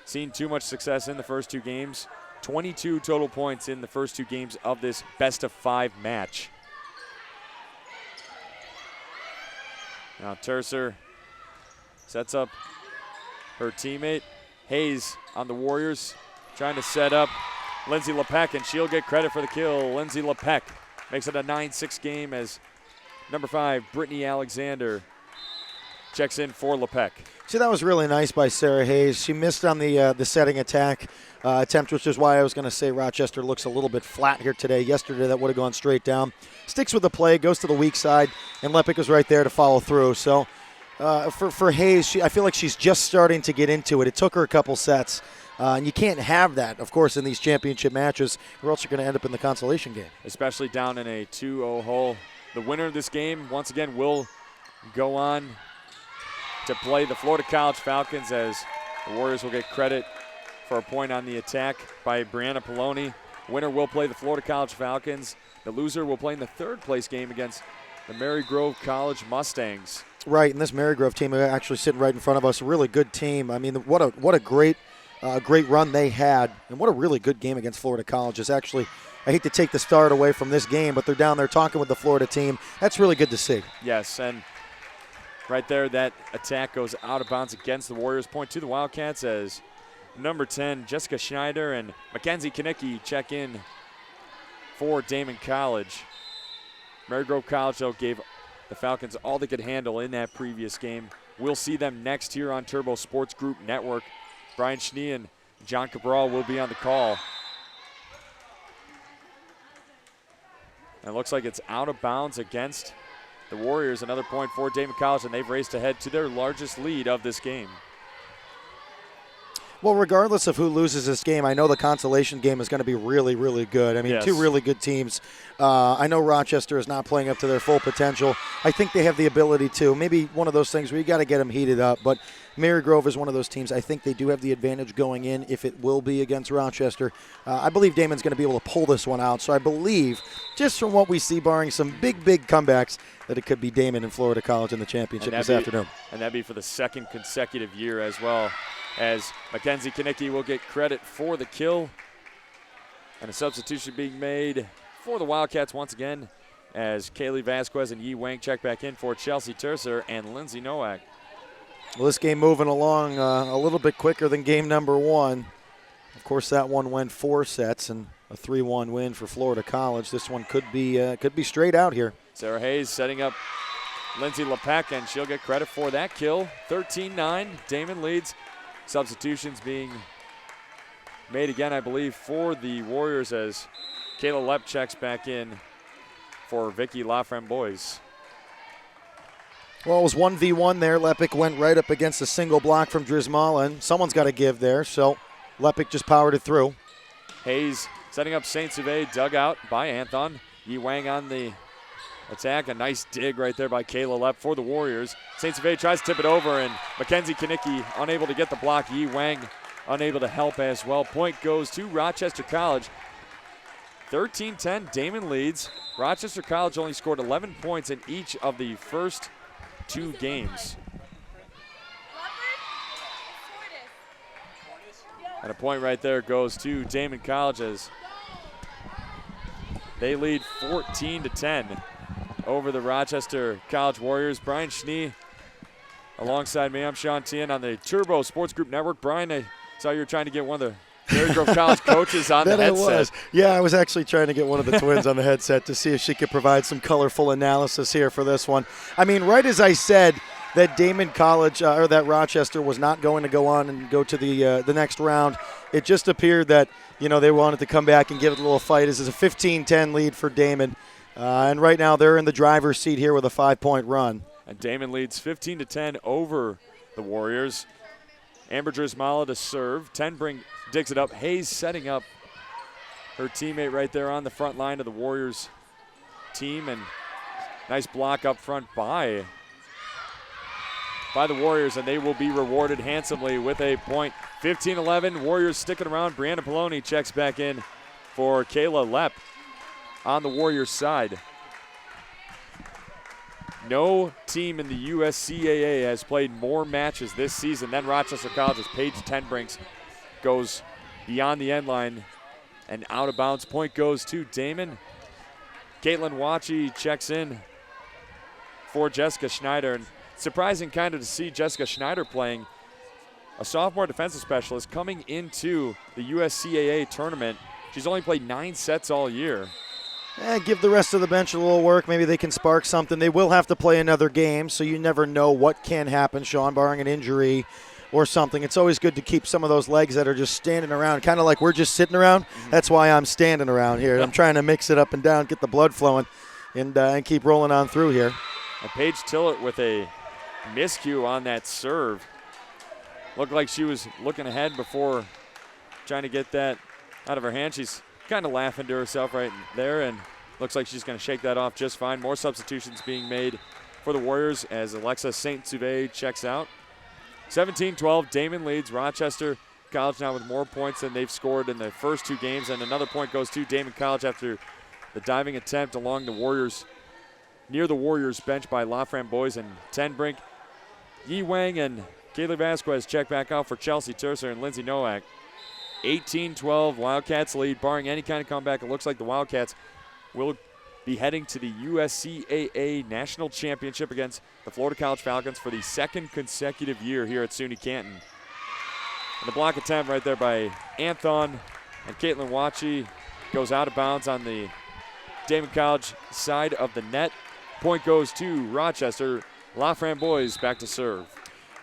seen too much success in the first two games. 22 total points in the first two games of this best-of-5 match. Now Tercer sets up her teammate. Hayes on the Warriors, trying to set up Lindsay Lepek, and she'll get credit for the kill. Lindsay Lepek makes it a 9-6 game as number 5, Brittany Alexander, checks in for Lepek. See, that was really nice by Sarah Hayes. She missed on the setting attack attempt, which is why I was going to say Rochester looks a little bit flat here today. Yesterday, that would have gone straight down. Sticks with the play, goes to the weak side, and Lepek was right there to follow through. So for Hayes, I feel like she's just starting to get into it. It took her a couple sets. And you can't have that, of course, in these championship matches, or else you're going to end up in the consolation game. Especially down in a 2-0 hole. The winner of this game, once again, will go on to play the Florida College Falcons, as the Warriors will get credit for a point on the attack by Brianna Poloni. Winner will play the Florida College Falcons. The loser will play in the third-place game against the Marygrove College Mustangs. Right, and this Marygrove team are actually sitting right in front of us. A really good team. I mean, what a great run they had, and what a really good game against Florida College. Is actually, I hate to take the start away from this game, but they're down there talking with the Florida team. That's really good to see. Yes, and right there, that attack goes out of bounds against the Warriors. Point to the Wildcats as number 10, Jessica Schneider, and Mackenzie Kanicki check in for Daemen College. Marygrove College, though, gave the Falcons all they could handle in that previous game. We'll see them next here on Tourbeau Sports Group Network. Brian Schnee and John Cabral will be on the call. And it looks like it's out of bounds against the Warriors. Another point for Daemen College, and they've raced ahead to their largest lead of this game. Well, regardless of who loses this game, I know the consolation game is going to be really, really good. I mean, yes. Two really good teams. I know Rochester is not playing up to their full potential. I think they have the ability to. Maybe one of those things where you got to get them heated up. But Marygrove is one of those teams. I think they do have the advantage going in if it will be against Rochester. I believe Daemen's going to be able to pull this one out. So I believe, just from what we see, barring some big, big comebacks, that it could be Daemen and Florida College in the championship this afternoon. And that'd be for the second consecutive year as well, as Mackenzie Kanicki will get credit for the kill. And a substitution being made for the Wildcats once again, as Kaylee Vasquez and Yi Wang check back in for Chelsea Tercer and Lindsay Nowak. Well, this game moving along a little bit quicker than game number one. Of course, that one went 4 sets and a 3-1 win for Florida College. This one could be straight out here. Sarah Hayes setting up Lindsay Lepek, and she'll get credit for that kill. 13-9, Daemen leads. Substitutions being made again, I believe, for the Warriors, as Kayla Lepp checks back in for Vicky Laframboise. Well, it was 1v1 there. Lepek went right up against a single block from Drizmala, and someone's got to give there, so Lepek just powered it through. Hayes setting up St. Suvay, dug out by Anthon. Yi Wang on the attack. A nice dig right there by Kayla Lepp for the Warriors. St. Suvay tries to tip it over, and Mackenzie Kanicki unable to get the block. Yi Wang unable to help as well. Point goes to Rochester College. 13-10, Daemen leads. Rochester College only scored 11 points in each of the first 2 games. And a point right there goes to Daemen College, as they lead 14-10 over the Rochester College Warriors. Brian Schnee alongside me. I'm Sean Tehan on the Tourbeau Sports Group Network. Brian, I saw you were trying to get one of the Mary Grove College coaches on the That I headset. was. Yeah, I was actually trying to get one of the twins on the headset to see if she could provide some colorful analysis here for this one. I mean, right as I said that Daemen College or that Rochester was not going to go on and go to the next round, it just appeared that they wanted to come back and give it a little fight. This is a 15-10 lead for Daemen, and right now they're in the driver's seat here with a 5-point run. And Daemen leads 15-10 over the Warriors. Amber Drismala to serve. Tenbrink digs it up. Hayes setting up her teammate right there on the front line of the Warriors team. And nice block up front by the Warriors, and they will be rewarded handsomely with a point. 15-11, Warriors sticking around. Brianna Poloni checks back in for Kayla Lepp on the Warriors side. No team in the USCAA has played more matches this season than Rochester College as Paige Tenbrinks goes beyond the end line and out of bounds. Point goes to Daemen. Caitlin Wachi checks in for Jessica Schneider. And surprising kind of to see Jessica Schneider playing, a sophomore defensive specialist coming into the USCAA tournament. She's only played 9 sets all year. Give the rest of the bench a little work. Maybe they can spark something. They will have to play another game, so you never know what can happen, Sean, barring an injury or something. It's always good to keep some of those legs that are just standing around, kind of like we're just sitting around. That's why I'm standing around here. I'm trying to mix it up and down, get the blood flowing, and keep rolling on through here. And Paige Tillett with a miscue on that serve. Looked like she was looking ahead before trying to get that out of her hand. She's kind of laughing to herself right there, and looks like she's going to shake that off just fine. More substitutions being made for the Warriors as Alexa St. Suve checks out. 17-12, Daemen leads. Rochester College now with more points than they've scored in the first 2 games, and another point goes to Daemen College after the diving attempt along the Warriors, near the Warriors bench by LaFramboise and Tenbrink. Yi Wang and Kaylee Vasquez check back out for Chelsea Tercer and Lindsay Nowak. 18-12, Wildcats lead. Barring any kind of comeback, it looks like the Wildcats will be heading to the USCAA National Championship against the Florida College Falcons for the 2nd consecutive year here at SUNY Canton. And the block attempt right there by Anthon, and Caitlin Wachi goes out of bounds on the Daemen College side of the net. Point goes to Rochester. LaFramboise back to serve.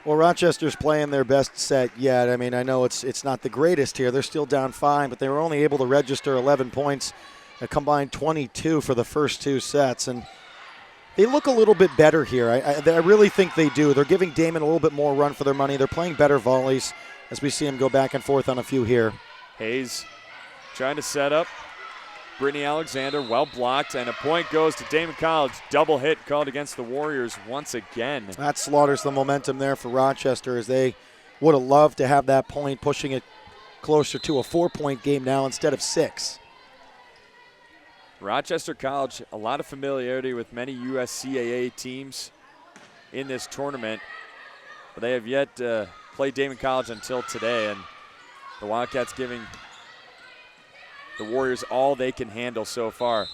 Well, Rochester's playing their best set yet. I mean, I know it's not the greatest here. They're still down 5, but they were only able to register 11 points, a combined 22 for the first 2 sets. And they look a little bit better here. I really think they do. They're giving Daemen a little bit more run for their money. They're playing better volleys as we see them go back and forth on a few here. Hayes trying to set up. Brittany Alexander well blocked, and a point goes to Daemen College. Double hit called against the Warriors once again. That slaughters the momentum there for Rochester, as they would have loved to have that point, pushing it closer to a 4-point game now instead of 6. Rochester College, a lot of familiarity with many USCAA teams in this tournament, but they have yet to play Daemen College until today, and the Wildcats giving the Warriors all they can handle so far.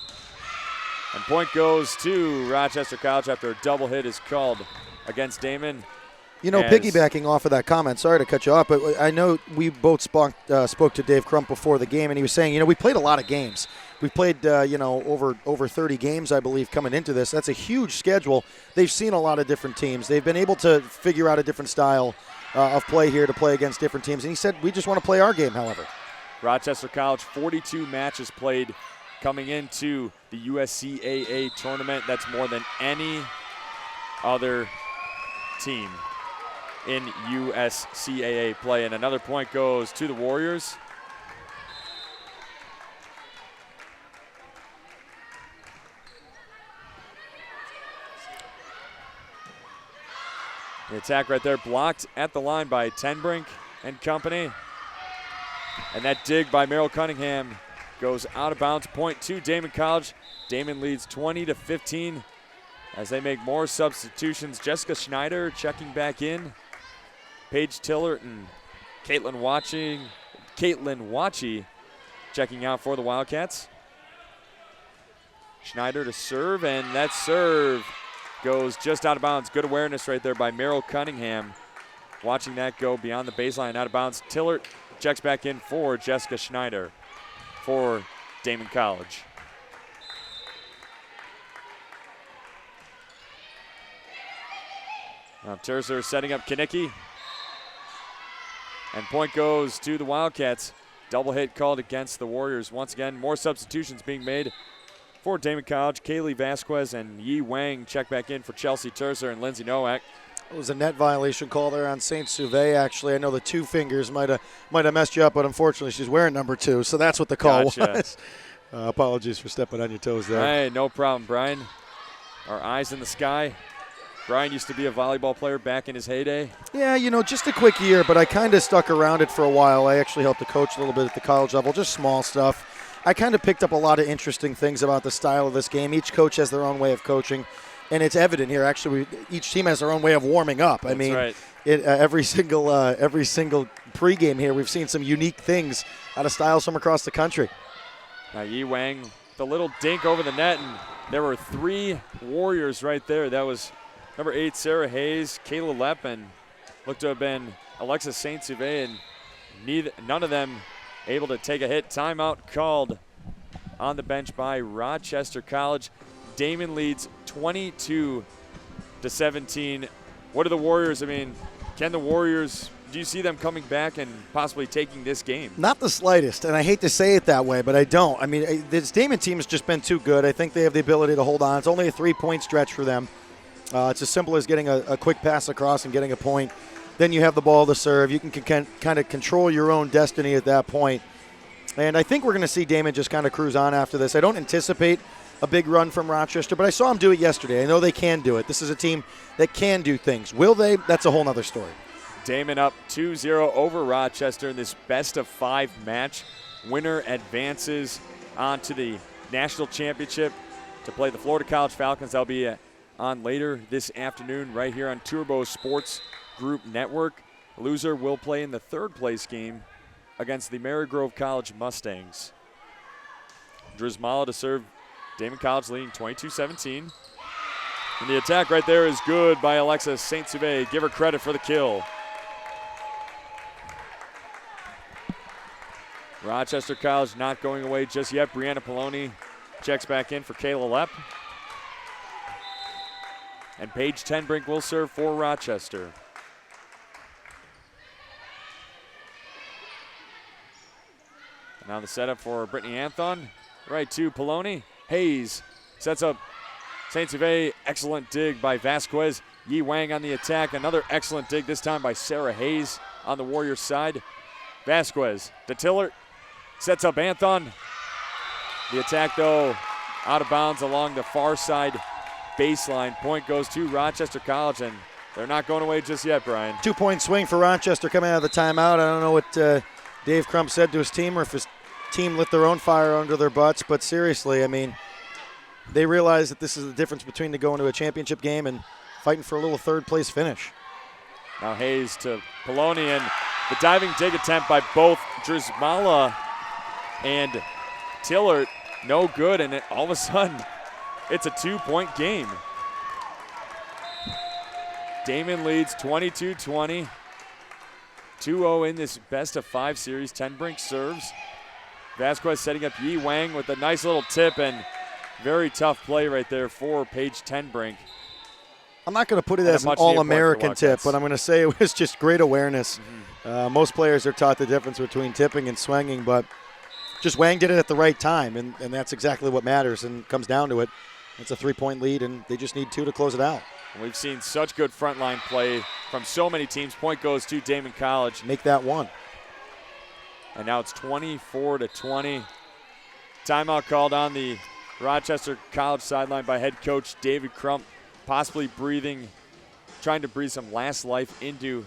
And point goes to Rochester College after a double hit is called against Daemen. You know, piggybacking off of that comment, sorry to cut you off, but I know we both spoke to Dave Crump before the game, and he was saying, we played a lot of games. We played, over 30 games, I believe, coming into this. That's a huge schedule. They've seen a lot of different teams. They've been able to figure out a different style of play here to play against different teams. And he said, we just want to play our game, however. Rochester College, 42 matches played coming into the USCAA tournament. That's more than any other team in USCAA play. And another point goes to the Warriors. The attack right there blocked at the line by Tenbrink and company. And that dig by Merrill Cunningham goes out of bounds. Point to Daemen College. Daemen leads 20-15 as they make more substitutions. Jessica Schneider checking back in. Paige Tillert and Caitlin Wachi checking out for the Wildcats. Schneider to serve, and that serve goes just out of bounds. Good awareness right there by Merrill Cunningham. Watching that go beyond the baseline, out of bounds. Tillert checks back in for Jessica Schneider for Daemen College. Now Terzer setting up Kanicki. And point goes to the Wildcats. Double hit called against the Warriors. Once again, more substitutions being made for Daemen College. Kaylee Vasquez and Yi Wang check back in for Chelsea Terzer and Lindsay Nowak. It was a net violation call there on St. Suve, actually. I know the two fingers might have messed you up, but unfortunately she's wearing number 2, so that's what the call was. Apologies for stepping on your toes there. Hey, no problem, Brian. Our eyes in the sky. Brian used to be a volleyball player back in his heyday. Yeah, just a quick year, but I kind of stuck around it for a while. I actually helped to coach a little bit at the college level, just small stuff. I kind of picked up a lot of interesting things about the style of this game. Each coach has their own way of coaching, and it's evident here. Actually, each team has their own way of warming up. That's right. Every single pregame here, we've seen some unique things out of styles from across the country. Now Yi Wang, the little dink over the net, and there were 3 Warriors right there. That was number 8, Sarah Hayes, Kayla Lepp, and looked to have been Alexis St. Suve, and none of them able to take a hit. Timeout called on the bench by Rochester College. Daemen leads 22-17. What are the Warriors? Can the Warriors, do you see them coming back and possibly taking this game? Not the slightest, and I hate to say it that way, but I don't. This Daemen team has just been too good. I think they have the ability to hold on. It's only a 3-point stretch for them. It's as simple as getting a quick pass across and getting a point. Then you have the ball to serve. You can kind of control your own destiny at that point. And I think we're going to see Daemen just kind of cruise on after this. I don't anticipate a big run from Rochester, but I saw them do it yesterday. I know they can do it. This is a team that can do things. Will they? That's a whole other story. Daemen up 2-0 over Rochester in this best-of-5 match. Winner advances on to the national championship to play the Florida College Falcons. That'll be on later this afternoon right here on Tourbeau Sports Group Network. Loser will play in the 3rd-place game against the Marygrove College Mustangs. Drizmala to serve. Daemen College leading 22-17. And the attack right there is good by Alexis St. Suve. Give her credit for the kill. Rochester College not going away just yet. Brianna Poloni checks back in for Kayla Lepp. And Paige Tenbrink will serve for Rochester. And now the setup for Brittany Anthon. Right to Poloni. Hayes sets up St. Suve. Excellent dig by Vasquez. Yi Wang on the attack. Another excellent dig, this time by Sarah Hayes on the Warriors side. Vasquez to Tillert. Sets up Anthon. The attack, though, out of bounds along the far side baseline. Point goes to Rochester College, and they're not going away just yet, Brian. 2-point swing for Rochester coming out of the timeout. I don't know what Dave Crump said to his team or if his team lit their own fire under their butts, but seriously, they realize that this is the difference between going to a championship game and fighting for a little 3rd-place finish. Now Hayes to Poloni, and the diving dig attempt by both Drizmala and Tillert, no good, and all of a sudden, it's a 2-point game. Daemen leads 22-20. 2-0 in this best-of-5 series. Tenbrink serves. Vasquez setting up Yi Wang with a nice little tip, and very tough play right there for Paige Tenbrink. I'm not going to put it as an All-American tip, but I'm going to say it was just great awareness. Mm-hmm. Most players are taught the difference between tipping and swinging, but just Wang did it at the right time, and that's exactly what matters and comes down to it. It's a 3-point lead, and they just need 2 to close it out. We've seen such good frontline play from so many teams. Point goes to Daemen College. Make that 1. And now it's 24-20. Timeout called on the Rochester College sideline by head coach David Crump, possibly trying to breathe some last life into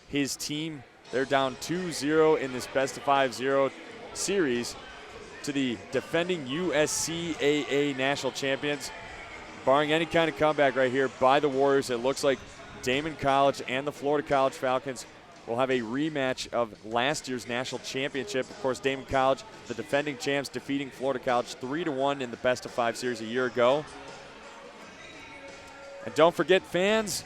his team. They're down 2-0 in this best-of-5 series to the defending USCAA national champions. Barring any kind of comeback right here by the Warriors, it looks like Daemen College and the Florida College Falcons will have a rematch of last year's national championship. Of course, Daemen College, the defending champs, defeating Florida College 3-1 in the best-of-5 series a year ago. And don't forget, fans,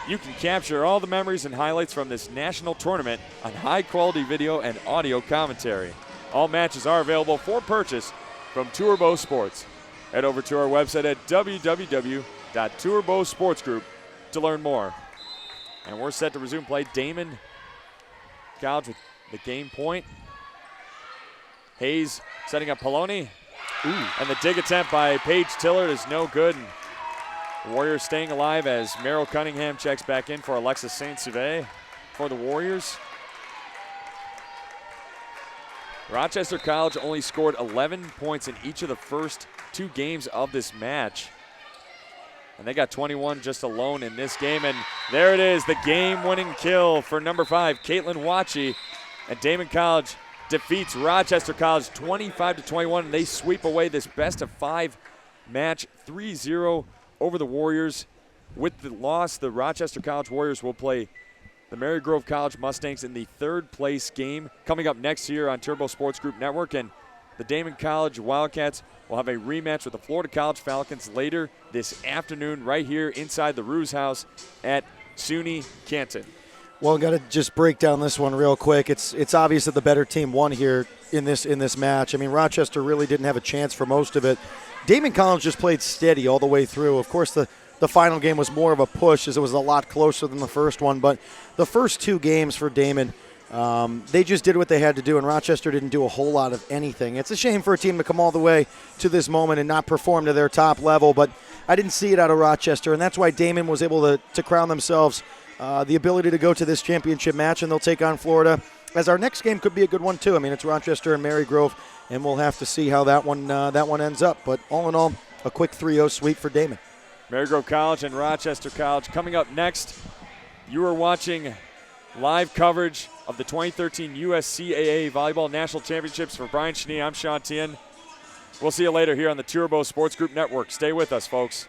you can capture all the memories and highlights from this national tournament on high-quality video and audio commentary. All matches are available for purchase from Tourbeau Sports. Head over to our website at www.tourbeausportsgroup to learn more. And we're set to resume play. Daemen College with the game point. Hayes setting up Poloni. And the dig attempt by Paige Tillard is no good. And Warriors staying alive as Merrill Cunningham checks back in for Alexis Saint-Suve for the Warriors. Rochester College only scored 11 points in each of the first 2 games of this match. And they got 21 just alone in this game. And there it is, the game-winning kill for number 5, Caitlin Wachi. And Daemen College defeats Rochester College 25-21. And they sweep away this best-of-5 match 3-0 over the Warriors. With the loss, the Rochester College Warriors will play the Marygrove College Mustangs in the 3rd place game coming up next year on Tourbeau Sports Group Network. And the Daemen College Wildcats will have a rematch with the Florida College Falcons later this afternoon right here inside the Ruse House at SUNY Canton. Well, got to just break down this one real quick. It's obvious that the better team won here in this match. I mean, Rochester really didn't have a chance for most of it. Daemen College just played steady all the way through. Of course, the final game was more of a push as it was a lot closer than the first one. But the first 2 games for Daemen, they just did what they had to do, and Rochester didn't do a whole lot of anything. It's a shame for a team to come all the way to this moment and not perform to their top level, but I didn't see it out of Rochester, and that's why Daemen was able to crown themselves the ability to go to this championship match, and they'll take on Florida, as our next game could be a good one too. I mean, it's Rochester and Marygrove, and we'll have to see how that one ends up. But all in all, a quick 3-0 sweep for Daemen. Marygrove College and Rochester College coming up next. You are watching live coverage of the 2013 USCAA Volleyball National Championships. For Brian Cheney, I'm Sean Tehan. We'll see you later here on the Tourbeau Sports Group Network. Stay with us, folks.